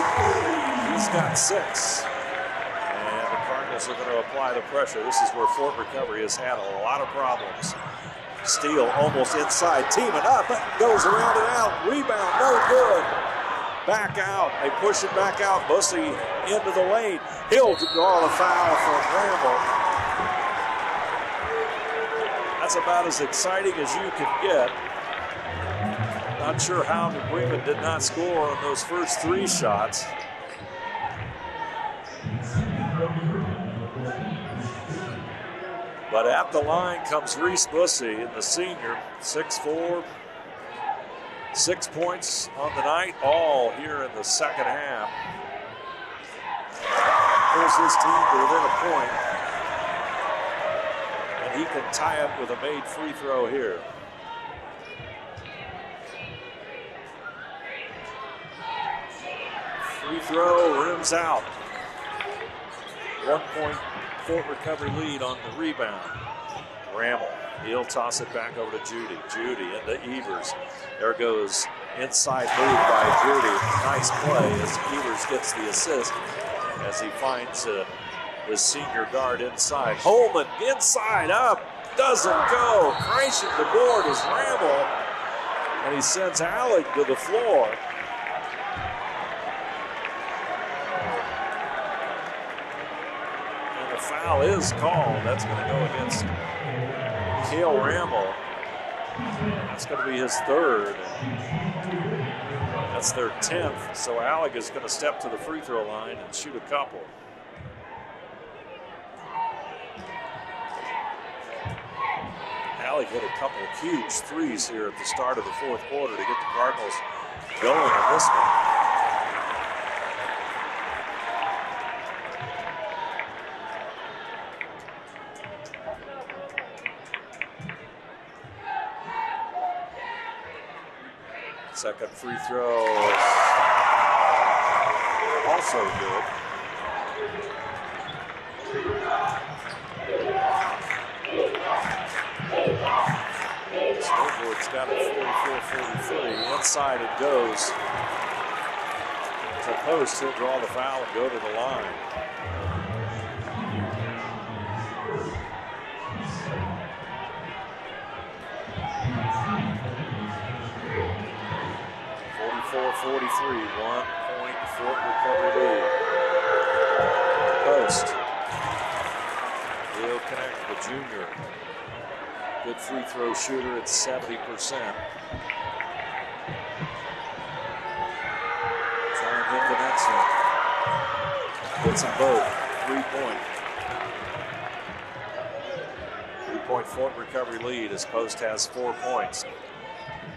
He's got 6. And the Cardinals are going to apply the pressure. This is where Fort Recovery has had a lot of problems. Steele almost inside. Tiemann up. Goes around and out. Rebound. No good. Back out. They push it back out. Blissey into the lane. He'll draw the foul from Ramble. That's about as exciting as you can get. Not sure how New Bremen did not score on those first 3 shots. But at the line comes Rhys Blissey, the senior, 6'4". 6 points on the night, all here in the second half. Pulls his team to within a point. And he can tie it with a made free throw here. Free throw, rims out. 1 point Fort Recovery lead on the rebound. Ramble. He'll toss it back over to Judy. Judy into Evers. There goes inside move by Judy. Nice play as Evers gets the assist as he finds his senior guard inside. Holman inside up. Doesn't go. Crashing the board is Ramble. And he sends Alec to the floor. And the foul is called. That's going to go against Cale Ramble. That's going to be his 3rd. That's their 10th. So Alec is going to step to the free throw line and shoot a couple. Alec hit a couple of huge threes here at the start of the 4th quarter to get the Cardinals going in this one. Second free throw is also good. Snowboard's got it 44-43. Inside it goes. To post, he'll draw the foul and go to the line. .43, 1 point Fort recovery lead. Post. He'll connect the junior. Good free throw shooter at 70%. Try and hit the next one. Hits them both. 3-point. 3-point Fort recovery lead as Post has 4 points.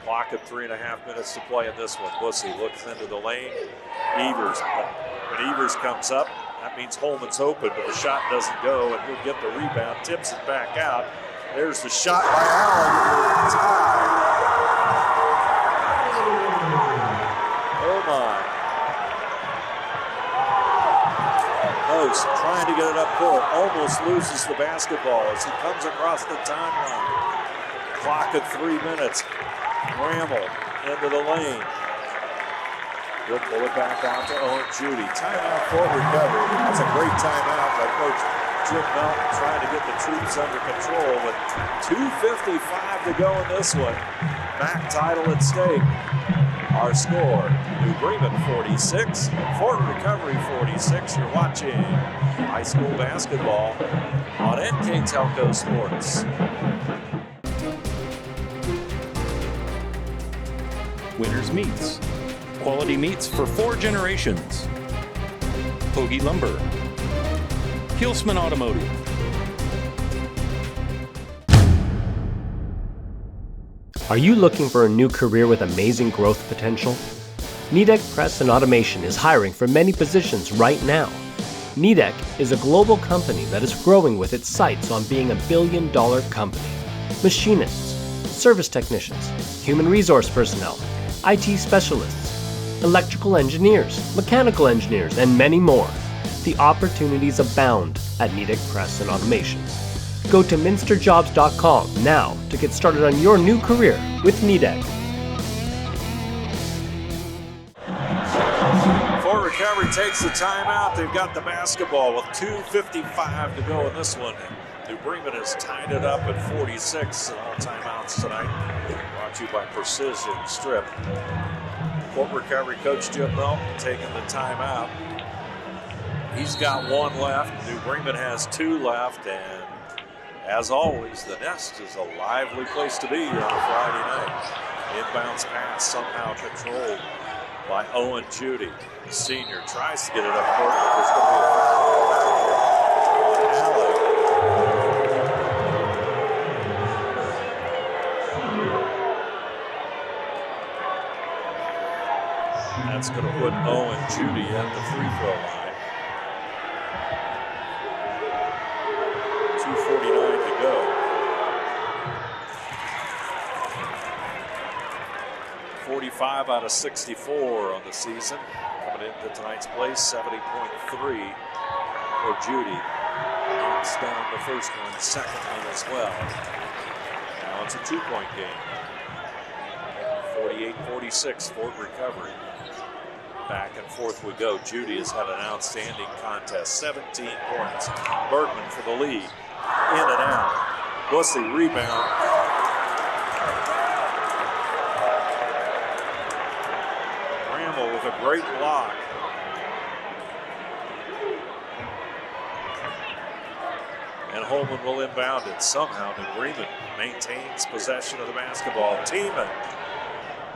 Clock at 3.5 minutes to play in this one. Blissey looks into the lane. Evers. When Evers comes up, that means Holman's open, but the shot doesn't go, and he'll get the rebound. Tips it back out. There's the shot by Allen. Tie. Oh my. Post trying to get it up court. Almost loses the basketball as he comes across the timeline. Clock at 3 minutes. Bramble into the lane. He'll pull it back out to Owen Judy. Timeout for recovery. That's a great timeout by Coach Jim Melton trying to get the troops under control with 2:55 to go in this one. MAC title at stake. Our score, New Bremen 46, Fort Recovery 46. You're watching high school basketball on NKTelco Sports. Winners Meats. Quality meats for 4 generations. Hoagie Lumber. Hilsman Automotive. Are you looking for a new career with amazing growth potential? Nidec Press and Automation is hiring for many positions right now. Nidec is a global company that is growing with its sights on being a billion-dollar company. Machinists, service technicians, human resource personnel, IT specialists, electrical engineers, mechanical engineers, and many more. The opportunities abound at Nidec Press and Automation. Go to minsterjobs.com now to get started on your new career with Nidec. Fort Recovery takes the timeout. They've got the basketball with 2:55 to go in this one. New Bremen has tied it up at 46 and all timeouts tonight. Brought to you by Precision Strip. Fort Recovery coach Jim Melton taking the timeout. He's got 1 left. New Bremen has 2 left. And as always, the Nest is a lively place to be on a Friday night. Inbounds pass somehow controlled by Owen Judy. The senior tries to get it up court, but there's going to be a foul on Allen. That's going to put Owen Judy at the free throw line. 2:49 to go. 45 out of 64 on the season. Coming into tonight's place, 70.3 for Judy. Knocks down the first one, second one as well. Now it's a 2-point game. 48-46, Fort Recovery. Back and forth we go. Judy has had an outstanding contest. 17 points. Bergman for the lead. In and out. Blissey rebound. Bramble with a great block. And Holman will inbound it. Somehow New Bremen maintains possession of the basketball. Tiemann.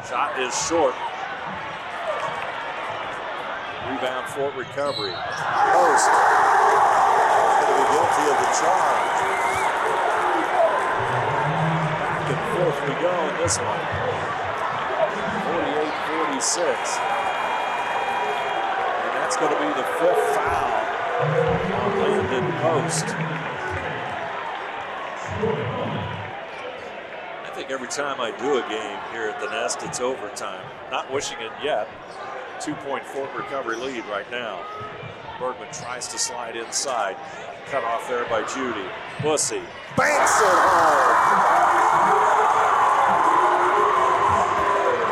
Shot is short. Rebound Fort Recovery. Post. Going to be guilty of the charge. Back and forth we go in this one. 36. And that's going to be the 5th foul on Landon Post. I think every time I do a game here at the Nest, it's overtime. Not wishing it yet. 2-point Fort Recovery lead right now. Bergman tries to slide inside. Cut off there by Judy. Blissey banks it home.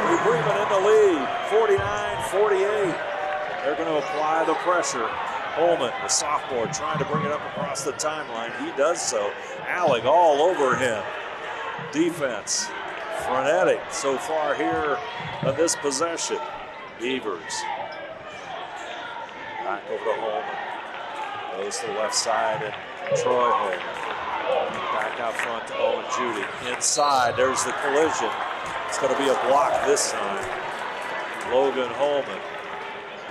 New Bremen in the lead, 49-48. They're going to apply the pressure. Holman, the sophomore, trying to bring it up across the timeline. He does so. Alec all over him. Defense, frenetic so far here on this possession. Evers. Back over to Holman. Goes to the left side and Troy Holman. Back out front to Owen Judy. Inside, there's the collision. It's going to be a block this time. Logan Holman.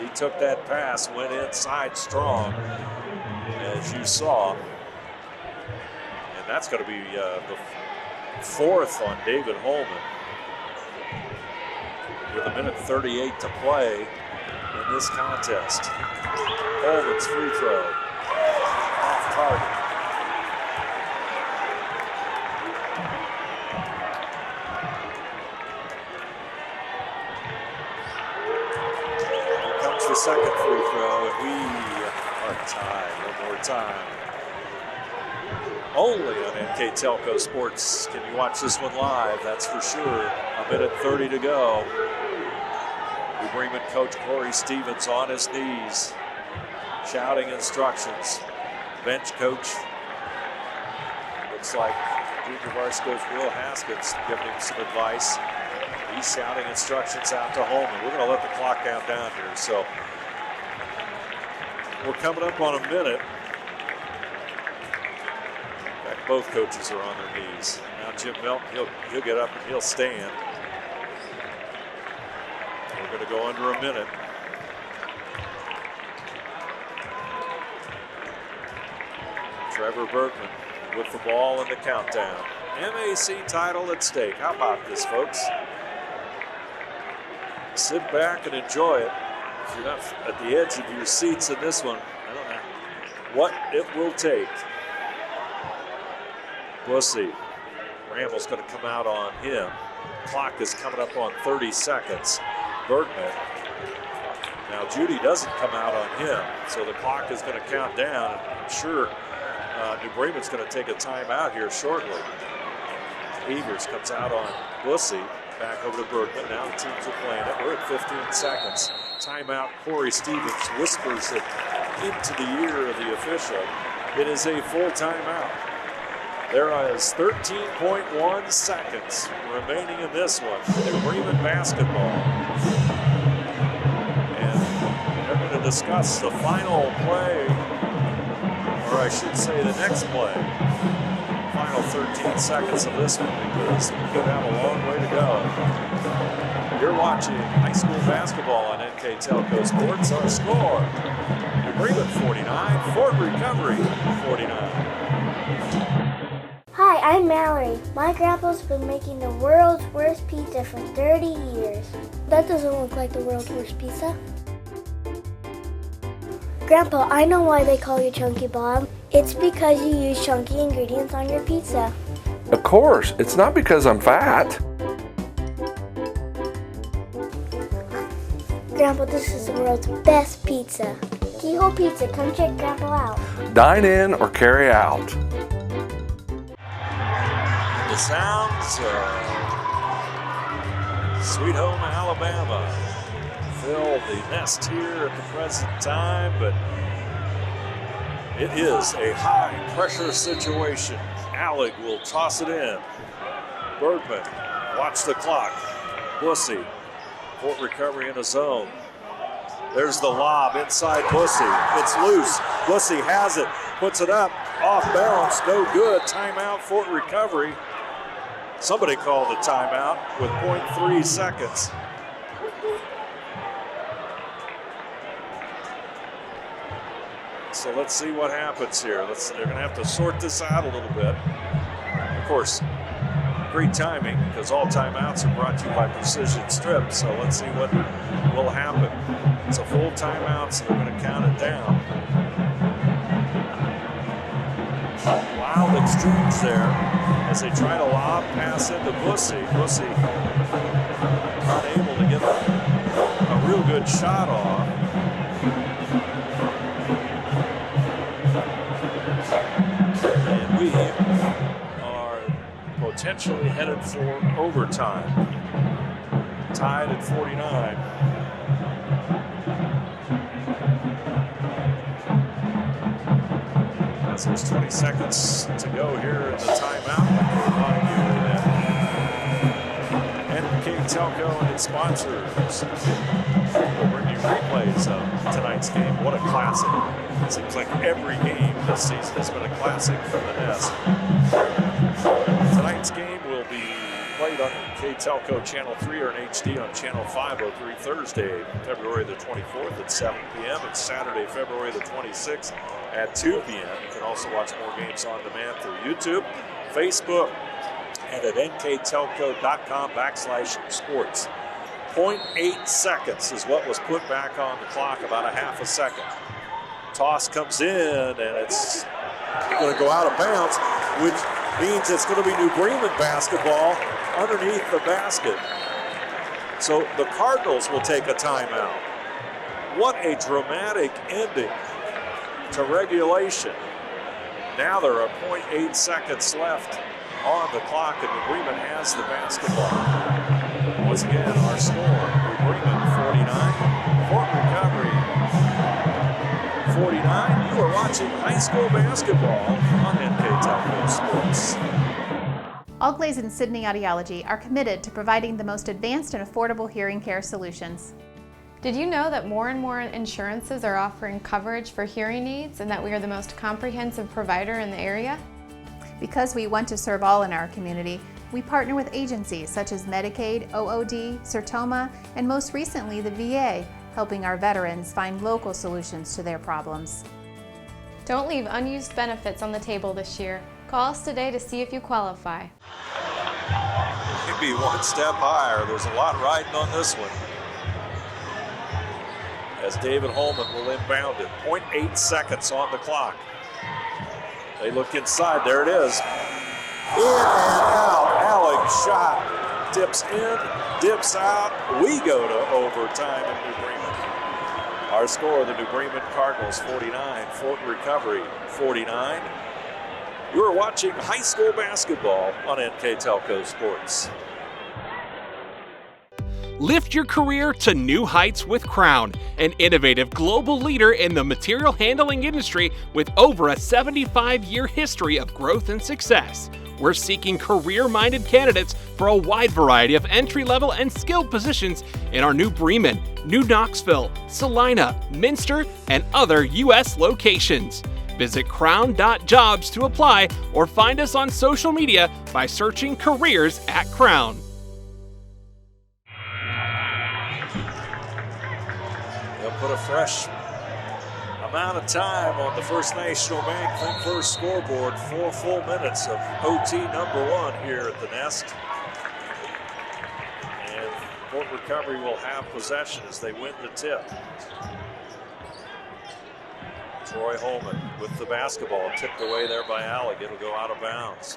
He took that pass, went inside strong, as you saw. And that's going to be the 4th on David Holman. With 1:38 to play in this contest. Holman's free throw. Off target. Here comes the second free throw, and we are tied one more time. Only on NKTelco Sports can you watch this one live, that's for sure. 1:30 to go. New Bremen coach Corey Stevens on his knees, shouting instructions. Bench coach, looks like junior varsity coach Will Haskins giving him some advice. He's shouting instructions out to Holman. We're going to let the clock count down here, so we're coming up on a minute. In fact, both coaches are on their knees. Now Jim Melton, he'll get up and he'll stand. We're going to go under a minute. Trevor Bergman with the ball in the countdown. MAC title at stake. How about this, folks? Sit back and enjoy it. If you're not at the edge of your seats in this one, I don't know what it will take. We'll see. Ramble's going to come out on him. Clock is coming up on 30 seconds. Bergman. Now Judy doesn't come out on him, so the clock is going to count down. I'm sure New Bremen's going to take a timeout here shortly. Evers comes out on Blissey. Back over to Bergman. Now the teams are playing it. We're at 15 seconds. Timeout. Corey Stevens whispers it into the ear of the official. It is a full timeout. There is 13.1 seconds remaining in this one. New Bremen basketball. And they're going to discuss the final play, or I should say the next play. Final 13 seconds of this one, because we could have a long way to go. You're watching high school basketball on NKTelco Sports. Our score, New Bremen 49, Fort Recovery 49. Hi, I'm Mallory. My grandpa's been making the world's worst pizza for 30 years. That doesn't look like the world's worst pizza. Grandpa, I know why they call you Chunky Bob. It's because you use chunky ingredients on your pizza. Of course, it's not because I'm fat. Grandpa, this is the world's best pizza. Keyhole Pizza, come check Grandpa out. Dine in or carry out. The sounds of Sweet Home Alabama fill the Nest here at the present time, but it is a high pressure situation. Alec will toss it in. Bergman, watch the clock. Blissey, Fort Recovery in a zone. There's the lob inside Blissey. It's loose. Blissey has it, puts it up, off balance, no good. Timeout, Fort Recovery. Somebody called a timeout with 0.3 seconds. So let's see what happens here. They're going to have to sort this out a little bit. Of course, Great timing, because all timeouts are brought to you by Precision Strip, so let's see what will happen. It's a full timeout, so they're going to count it down. Wild exchange there as they try to lob pass into Blissey. Blissey unable to get a real good shot off. And we are potentially headed for overtime. Tied at 49. As there's 20 seconds to go here in the timeout, like we remind you that NKTelco and its sponsors will bring you replays of tonight's game. What a classic. It seems like every game this season has been a classic from the Nest. Tonight's game will be played on NKTelco Channel 3 or in HD on Channel 503 Thursday, February the 24th at 7 p.m. and Saturday, February the 26th at 2 p.m. You can also watch more games on demand through YouTube, Facebook, and at nktelco.com/sports. 0.8 seconds is what was put back on the clock, about a half a second. Toss comes in, and it's going to go out of bounds, which means it's going to be New Bremen basketball underneath the basket. So the Cardinals will take a timeout. What a dramatic ending to regulation. Now there are 0.8 seconds left on the clock, and New Bremen has the basketball. Once again, our score, New Bremen 49, Fort Recovery 49. You are watching high school basketball on NKTelco Sports. Allglaze and Sydney Audiology are committed to providing the most advanced and affordable hearing care solutions. Did you know that more and more insurances are offering coverage for hearing aids and that we are the most comprehensive provider in the area? Because we want to serve all in our community, we partner with agencies such as Medicaid, OOD, Sertoma, and most recently the VA, helping our veterans find local solutions to their problems. Don't leave unused benefits on the table this year. Call us today to see if you qualify. Maybe one step higher. There's a lot riding on this one. As David Holman will inbound it. 0.8 seconds on the clock. They look inside. There it is. In and out. Alex shot. Dips in, dips out. We go to overtime in New Bremen. Our score, the New Bremen Cardinals 49, Fort Recovery 49. You're watching high school basketball on NKTelco Sports. Lift your career to new heights with Crown, an innovative global leader in the material handling industry with over a 75-year history of growth and success. We're seeking career-minded candidates for a wide variety of entry-level and skilled positions in our New Bremen, New Knoxville, Salina, Minster, and other U.S. locations. Visit crown.jobs to apply or find us on social media by searching Careers at Crown. They'll put a fresh amount of time on the First National Bank Think First scoreboard. 4 full minutes of OT number 1 here at the Nest. And Fort Recovery will have possession as they win the tip. Troy Holman with the basketball, tipped away there by Alec. It'll go out of bounds.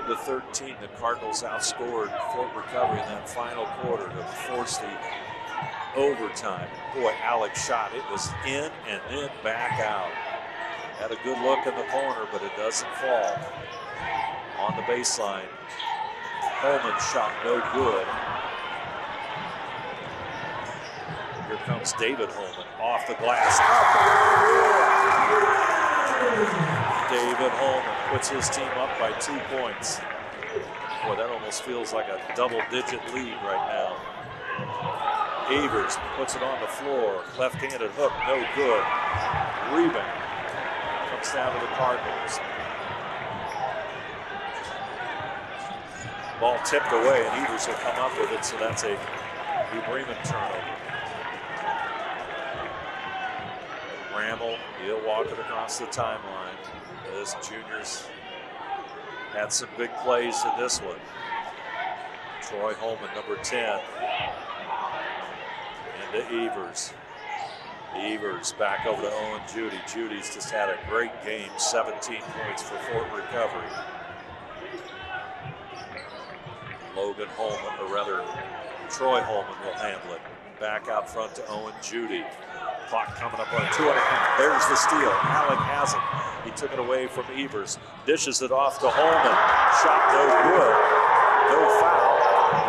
To 13, the Cardinals outscored Fort Recovery in that final quarter to force the overtime. Boy, Alex shot. It was in and then back out. Had a good look in the corner, but it doesn't fall. On the baseline, Holman shot no good. Here comes David Holman off the glass. David Holman puts his team up by 2 points. Boy, that almost feels like a double-digit lead right now. Avers puts it on the floor. Left-handed hook, no good. Rebound comes down to the Cardinals. Ball tipped away, and Avers will come up with it, so that's a New Bremen turnover. Ramble, he'll walk it across the timeline. This junior's had some big plays in this one. Troy Holman, number 10. Into Evers. Evers back over to Owen Judy. Judy's just had a great game, 17 points for Fort Recovery. Logan Holman, or rather Troy Holman will handle it. Back out front to Owen Judy. Clock coming up on 2.5. There's the steal. Alec has it. He took it away from Evers. Dishes it off to Holman. Shot no good. No foul.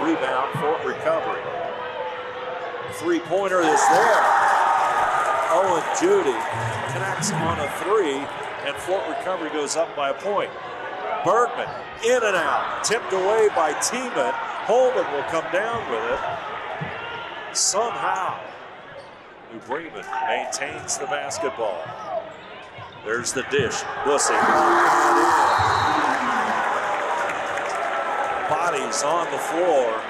Rebound, Fort Recovery. Three-pointer is there. Owen Judy connects on a three, and Fort Recovery goes up by a point. Bergman in and out. Tipped away by Tiemann. Holman will come down with it. Somehow, New Bremen maintains the basketball. There's the dish. Blissey knocking it in. Bodies on the floor.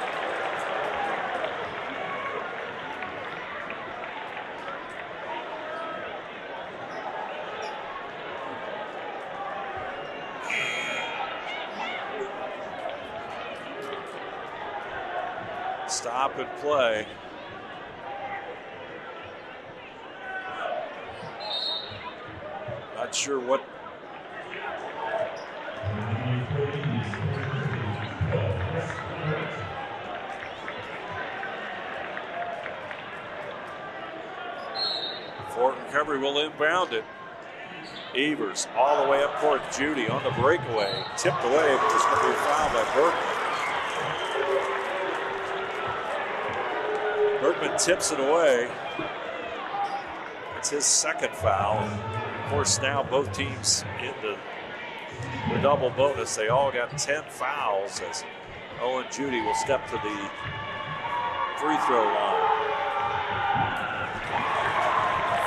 Stop and play. Not sure what. Fort Recovery will inbound it. Evers all the way up court. Judy on the breakaway. Tipped away, but there's going to be a foul by Bergman. Bergman tips it away. It's his second foul. Of course, now both teams in the double bonus. They all got 10 fouls as Owen Judy will step to the free throw line.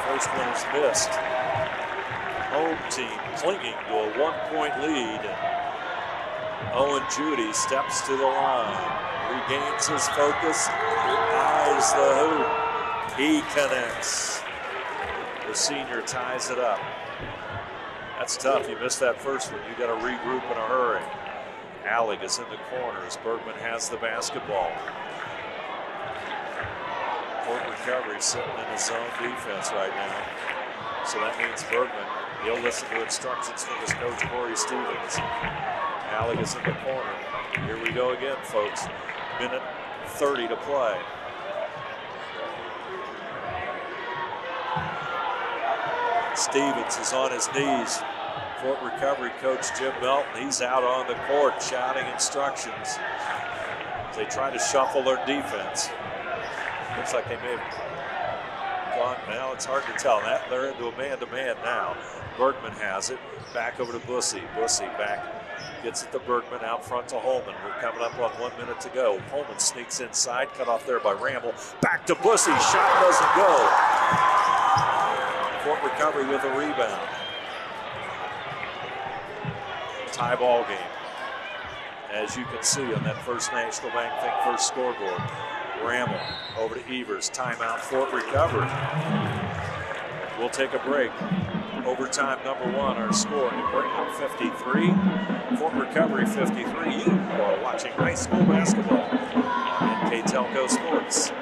First one is missed. Home team clinging to a 1-point lead. Owen Judy steps to the line. Regains his focus, eyes the hoop. He connects. The senior ties it up. That's tough. You missed that first one. You got to regroup in a hurry. Alec is in the corners. Bergman has the basketball. Fort Recovery sitting in his zone defense right now. So that means Bergman, he'll listen to instructions from his coach, Corey Stevens. Alec is in the corner. Here we go again, folks. Minute 30 to play. Stevens is on his knees. Fort Recovery coach Jim Melton, he's out on the court shouting instructions. They try to shuffle their defense. Looks like they may have gone, well, it's hard to tell. They're into a man-to-man now. Bergman has it. Back over to Blissey. Blissey back. Gets it to Bergman, out front to Holman. We're coming up on 1 minute to go. Holman sneaks inside, cut off there by Ramble. Back to Blissey, shot doesn't go. Fort Recovery with a rebound. Tie ball game. As you can see on that First National Bank Think First scoreboard. Ramble over to Evers, timeout Fort Recovery. We'll take a break. Overtime number one, our score, New Bremen 53, Fort Recovery 53. You are watching high school basketball on NKTelco Sports.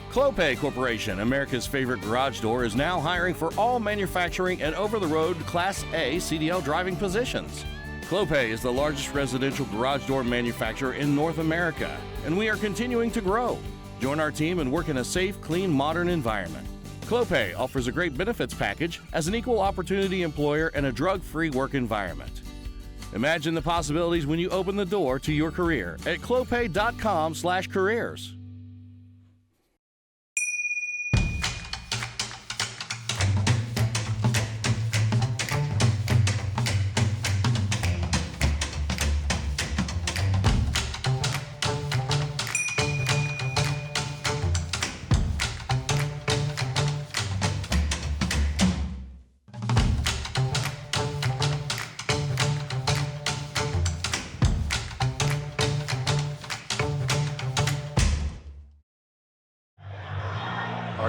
Clopay Corporation, America's favorite garage door, is now hiring for all manufacturing and over-the-road Class A CDL driving positions. Clopay is the largest residential garage door manufacturer in North America, and we are continuing to grow. Join our team and work in a safe, clean, modern environment. Clopay offers a great benefits package as an equal opportunity employer and a drug-free work environment. Imagine the possibilities when you open the door to your career at clopay.com/careers.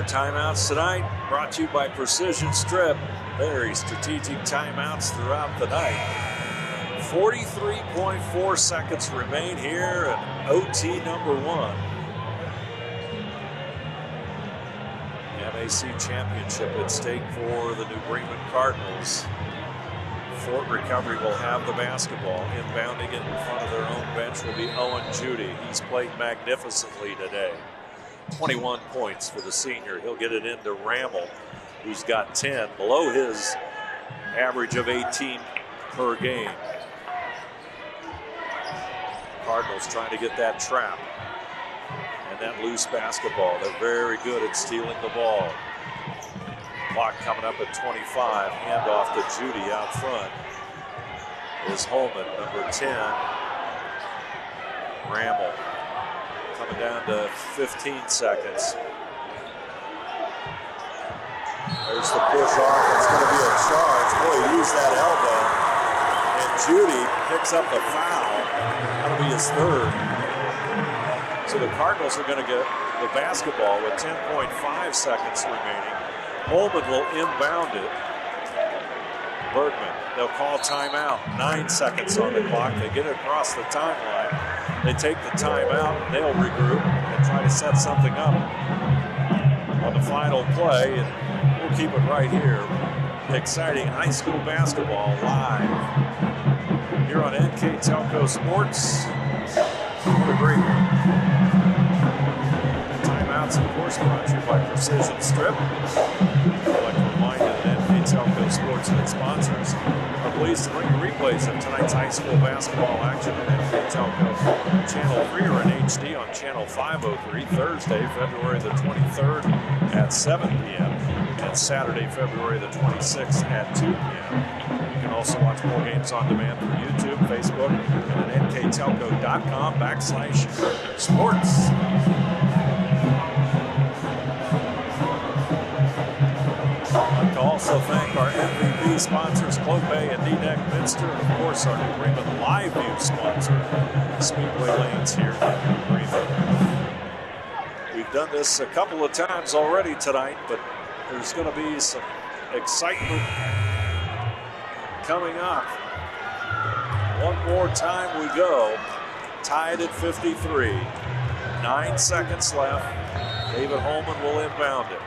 Our timeouts tonight brought to you by Precision Strip. Very strategic timeouts throughout the night. 43.4 seconds remain here at OT number 1. MAC championship at stake for the New Bremen Cardinals. Fort Recovery will have the basketball. Inbounding it in front of their own bench will be Owen Judy. He's played magnificently today. 21 points for the senior. He'll get it into Rammel, who's got 10, below his average of 18 per game. Cardinals trying to get that trap and that loose basketball. They're very good at stealing the ball. Clock coming up at 25. Handoff to Judy out front is Holman, number 10. Rammel coming down to 15 seconds. There's the push off. It's going to be a charge. Boy, he used that elbow. And Judy picks up the foul. That'll be his third. So the Cardinals are going to get the basketball with 10.5 seconds remaining. Holman will inbound it. Bergman, they'll call timeout. 9 seconds on the clock. They get it across the timeline. They take the timeout. They'll regroup and try to set something up on the final play. And we'll keep it right here. Exciting high school basketball live here on NKTelco Sports. What a great one. Timeouts, of course, brought to you by Precision Strip. I'd like to remind you that NKTelco Sports and its sponsors are pleased to bring you replays of tonight's high school basketball action on NKTelco Channel 3 or in HD on Channel 503, Thursday, February the 23rd at 7 p.m. and Saturday, February the 26th at 2 p.m. You can also watch more games on demand through YouTube, Facebook, and at nktelco.com/sports. I'd like to also thank our MVP sponsors, Clopay and D-Neck Minster, and of course our New Bremen Live View sponsor, Speedway Lanes here in New Bremen. We've done this a couple of times already tonight, but there's going to be some excitement coming up. One more time we go. Tied at 53. 9 seconds left. David Holman will inbound it.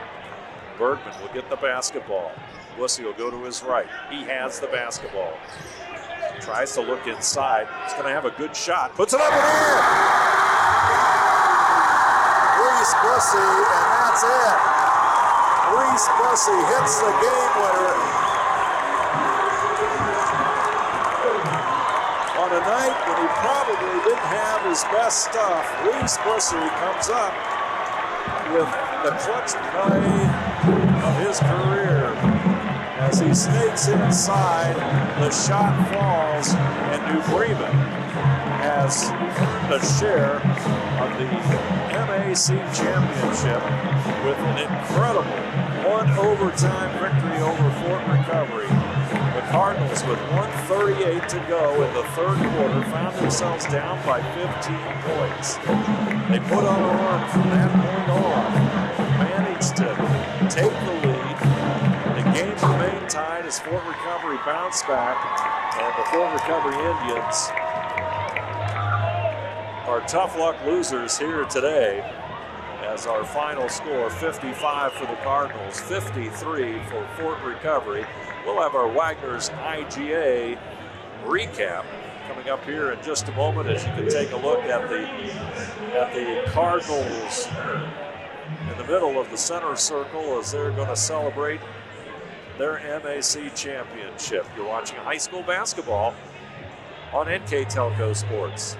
Bergman will get the basketball. Blissey will go to his right. He has the basketball. Tries to look inside. He's going to have a good shot. Puts it up in the air. Rhys Blissey, and that's it. Rhys Blissey hits the game winner. On a night when he probably didn't have his best stuff, Rhys Blissey comes up with the clutch play of his career. As he snakes inside, the shot falls, and New Bremen has the share of the MAC championship with an incredible one-overtime victory over Fort Recovery. The Cardinals, with 1:38 to go in the third quarter, found themselves down by 15 points. They put on a run from that point on, managed to take the lead. The game remained tied as Fort Recovery bounced back, and the Fort Recovery Indians are tough luck losers here today. As our final score, 55 for the Cardinals, 53 for Fort Recovery. We'll have our Wagner's IGA recap coming up here in just a moment, as you can take a look at the Cardinals in the middle of the center circle as they're going to celebrate their MAC championship. You're watching high school basketball on NKTelco Sports.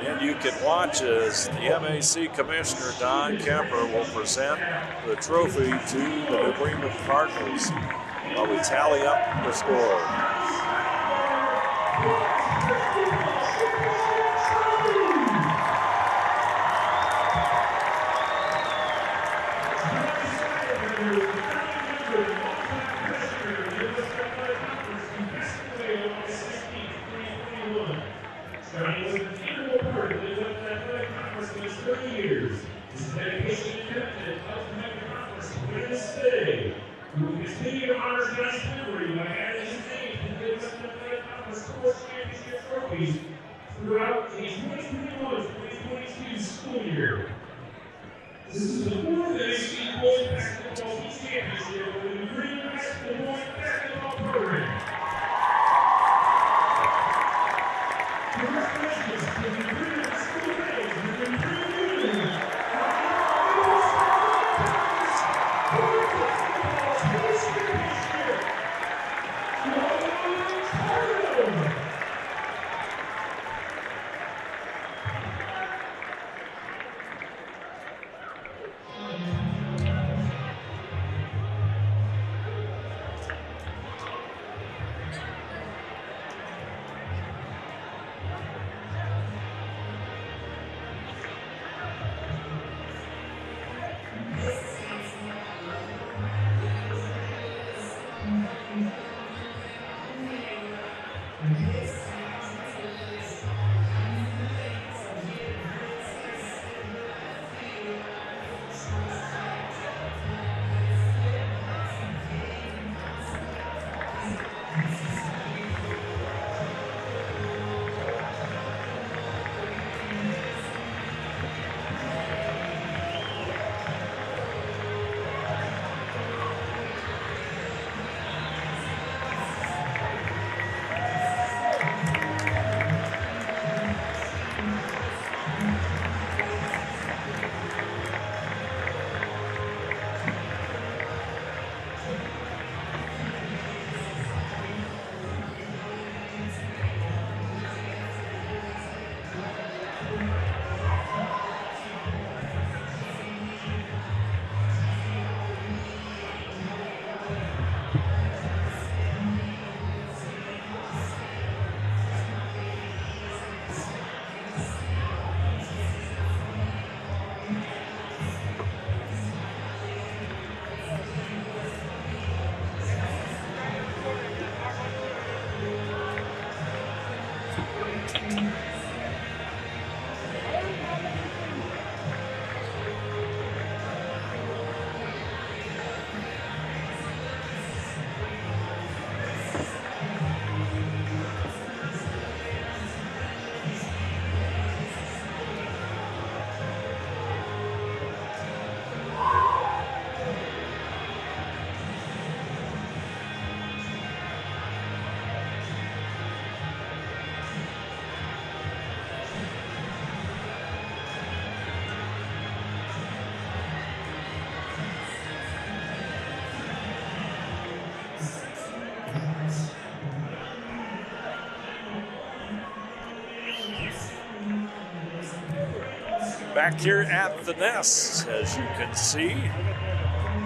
And you can watch as the MAC Commissioner, Don Kemper, will present the trophy to the New Bremen Cardinals while we tally up the score. His dedication and commitment helped to make the conference win this day. We will continue to honor John's memory by adding his name to the Untitled Conference Sports Championship trophies throughout the 2021-2022 school year. This is the fourth NKT Boys Basketball Championship for the Bremen High School Boys Basketball Program. Congratulations to the Bremen High School Boys and the Bremen Back here at the nest, as you can see,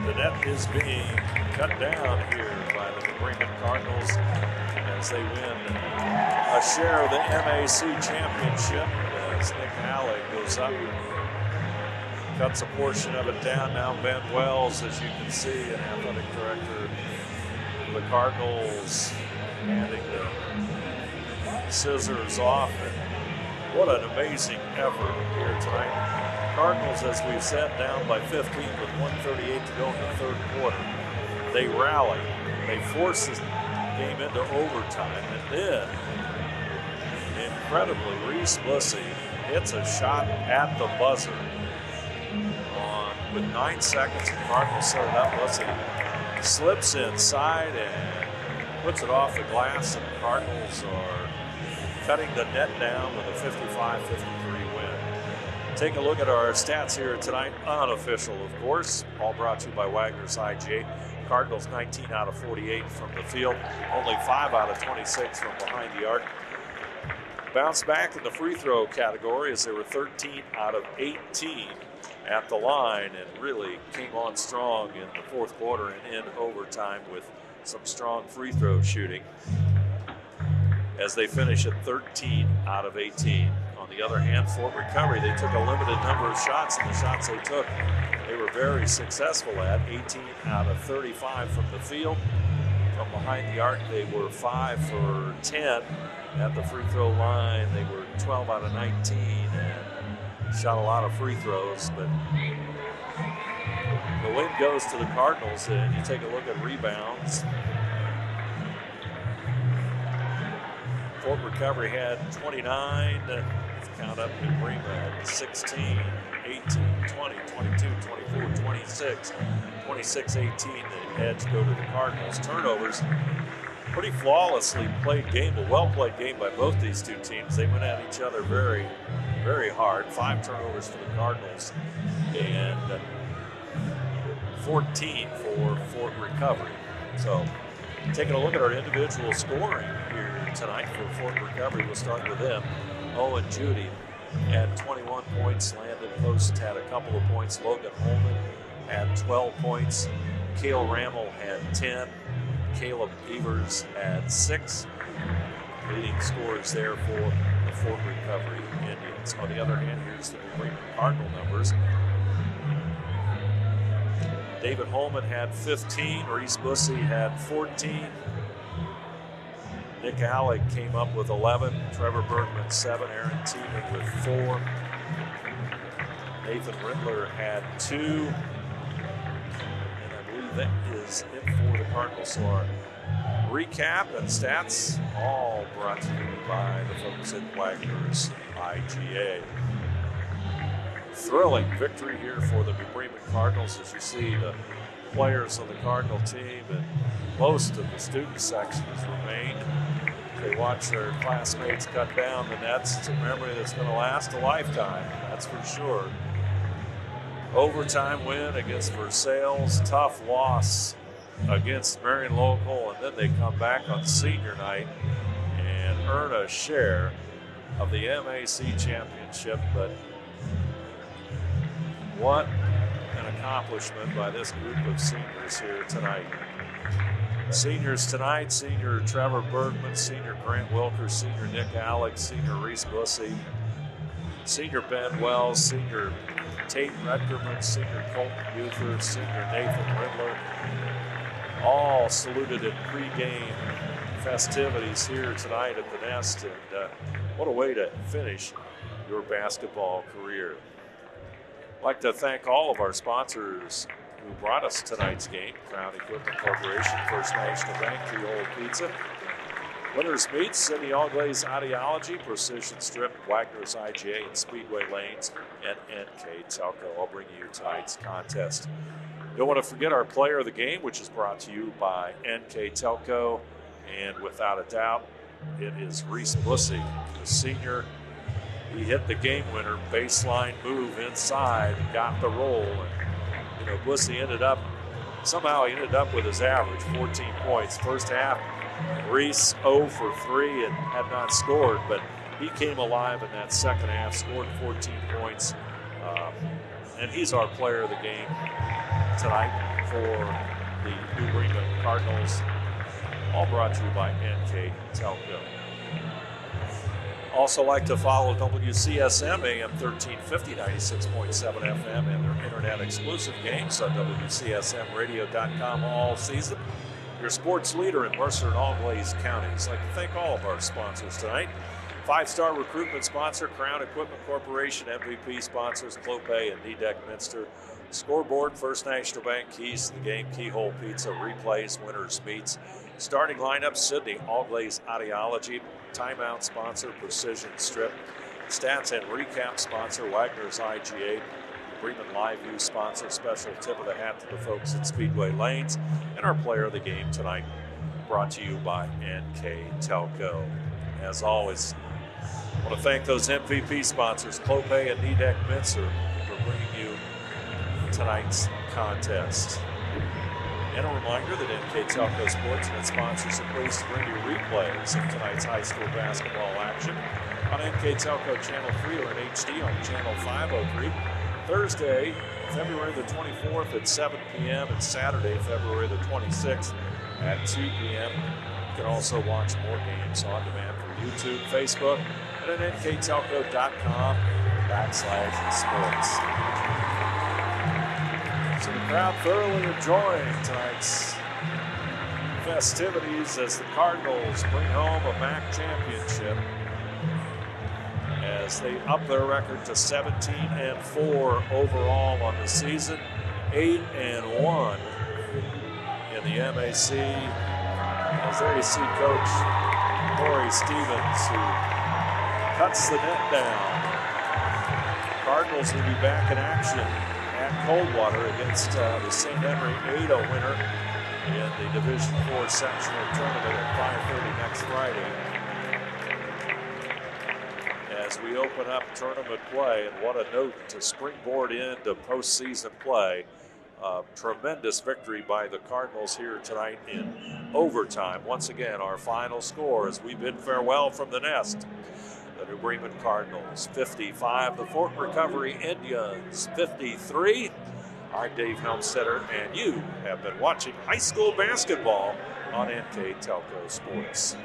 the net is being cut down here by the Bremen Cardinals as they win a share of the MAC championship as Nick Alley goes up and cuts a portion of it down. Now Ben Wells, as you can see, an athletic director of the Cardinals, handing the scissors off. What an amazing effort here tonight. Cardinals, as we've said, down by 15 with 1:38 to go in the third quarter. They rally. They force this game into overtime. And then, incredibly, Rhys Blissey hits a shot at the buzzer. With 9 seconds, the Cardinals set it up. Blissey slips inside and puts it off the glass, and the Cardinals are cutting the net down with a 55-53 win. Take a look at our stats here tonight, unofficial of course, all brought to you by Wagner's IGA. Cardinals 19 out of 48 from the field, only 5 out of 26 from behind the arc. Bounced back in the free throw category as they were 13 out of 18 at the line and really came on strong in the fourth quarter and in overtime with some strong free throw shooting as they finish at 13 out of 18. On the other hand, Fort Recovery, they took a limited number of shots, and the shots they took, they were very successful at. 18 out of 35 from the field. From behind the arc, they were 5 for 10 at the free throw line. They were 12 out of 19 and shot a lot of free throws, but the win goes to the Cardinals. And you take a look at rebounds. Fort Recovery had 29. Let's count up in Bremen. 16, 18, 20, 22, 24, 26, 26, 18. The edge go to the Cardinals. Turnovers. Pretty flawlessly played game, a well-played game by both these two teams. They went at each other very, very hard. 5 turnovers for the Cardinals and 14 for Fort Recovery. So, taking a look at our individual scoring here tonight for Fort Recovery, we'll start with them. Owen Judy had 21 points. Landon Post had a couple of points. Logan Holman had 12 points. Cale Rammel had 10. Caleb Evers had 6. Leading scorers there for the Fort Recovery Indians. On the other hand, here's the Bremen Cardinal numbers. David Holman had 15. Rhys Blissey had 14. Nick Alec came up with 11. Trevor Bergman 7. Aaron Tiemann with 4. Nathan Riddler had 2. That is it for the Cardinals. So our recap and stats all brought to you by the folks at Wagner's IGA. Thrilling victory here for the New Bremen Cardinals. As you see, the players on the Cardinal team and most of the student sections remained. They watch their classmates cut down the nets. It's a memory that's going to last a lifetime, that's for sure. Overtime win against Versailles, tough loss against Marion Local, and then they come back on senior night and earn a share of the MAC championship. But what an accomplishment by this group of seniors here tonight. Seniors tonight, senior Trevor Bergman, senior Grant Wilker, senior Nick Alex, senior Rhys Blissey, senior Ben Wells, senior Tate Rutgerman, senior Colton Buford, senior Nathan Riddler, all saluted at pregame festivities here tonight at the Nest. And what a way to finish your basketball career. I'd like to thank all of our sponsors who brought us tonight's game. Crown Equipment Corporation, First National Bank, Keyhole Pizza, Winners Meats, Sydney All-Glaze Ideology, Precision Strip, Wagner's IGA, and Speedway Lanes, and NKTelco. I'll bring you tonight's contest. Don't want to forget our player of the game, which is brought to you by NKTelco. And without a doubt, it is Rhys Blissey, the senior. He hit the game winner, baseline move inside, got the roll. And, Blissey ended up with his average, 14 points. First half, Rhys 0 for 3 and had not scored, but he came alive in that second half, scored 14 points. And he's our player of the game tonight for the New Bremen Cardinals. All brought to you by NKTelco. Also like to follow WCSM AM 1350, 96.7 FM, and their internet exclusive games on WCSMradio.com all season. Your sports leader in Mercer and All-Glaze counties. I'd like to thank all of our sponsors tonight. 5-star recruitment sponsor, Crown Equipment Corporation, MVP sponsors, Clopay and Nedek Minster. Scoreboard, First National Bank, Keys to the Game, Keyhole Pizza, Replays, Winners Meats. Starting lineup, Sydney All-Glaze Ideology. Timeout sponsor, Precision Strip. Stats and recap sponsor, Wagner's IGA. Bremen Live View sponsor, special tip of the hat to the folks at Speedway Lanes. And our player of the game tonight, brought to you by NKTelco. As always, I want to thank those MVP sponsors, Clopay and Nedek Minster, for bringing you tonight's contest. And a reminder that NKTelco Sports and its sponsors are pleased to bring you replays of tonight's high school basketball action on NKTelco Channel 3 or in HD on Channel 503. Thursday, February the 24th at 7 p.m. and Saturday, February the 26th at 2 p.m. You can also watch more games on demand from YouTube, Facebook, and at nktelco.com/sports. So the crowd thoroughly enjoying tonight's festivities as the Cardinals bring home a MAC championship. As as they up their record to 17-4 overall on the season, 8-1 in the MAC. As there you see Coach Corey Stevens, who cuts the net down. Cardinals will be back in action at Coldwater against the St. Henry Ada winner in the Division IV sectional tournament at 5:30 next Friday. As we open up tournament play, and what a note to springboard into postseason play. Tremendous victory by the Cardinals here tonight in overtime. Once again, our final score as we bid farewell from the nest. The New Bremen Cardinals 55, the Fort Recovery Indians 53. I'm Dave Helmstetter, and you have been watching high school basketball on NKTelco Sports.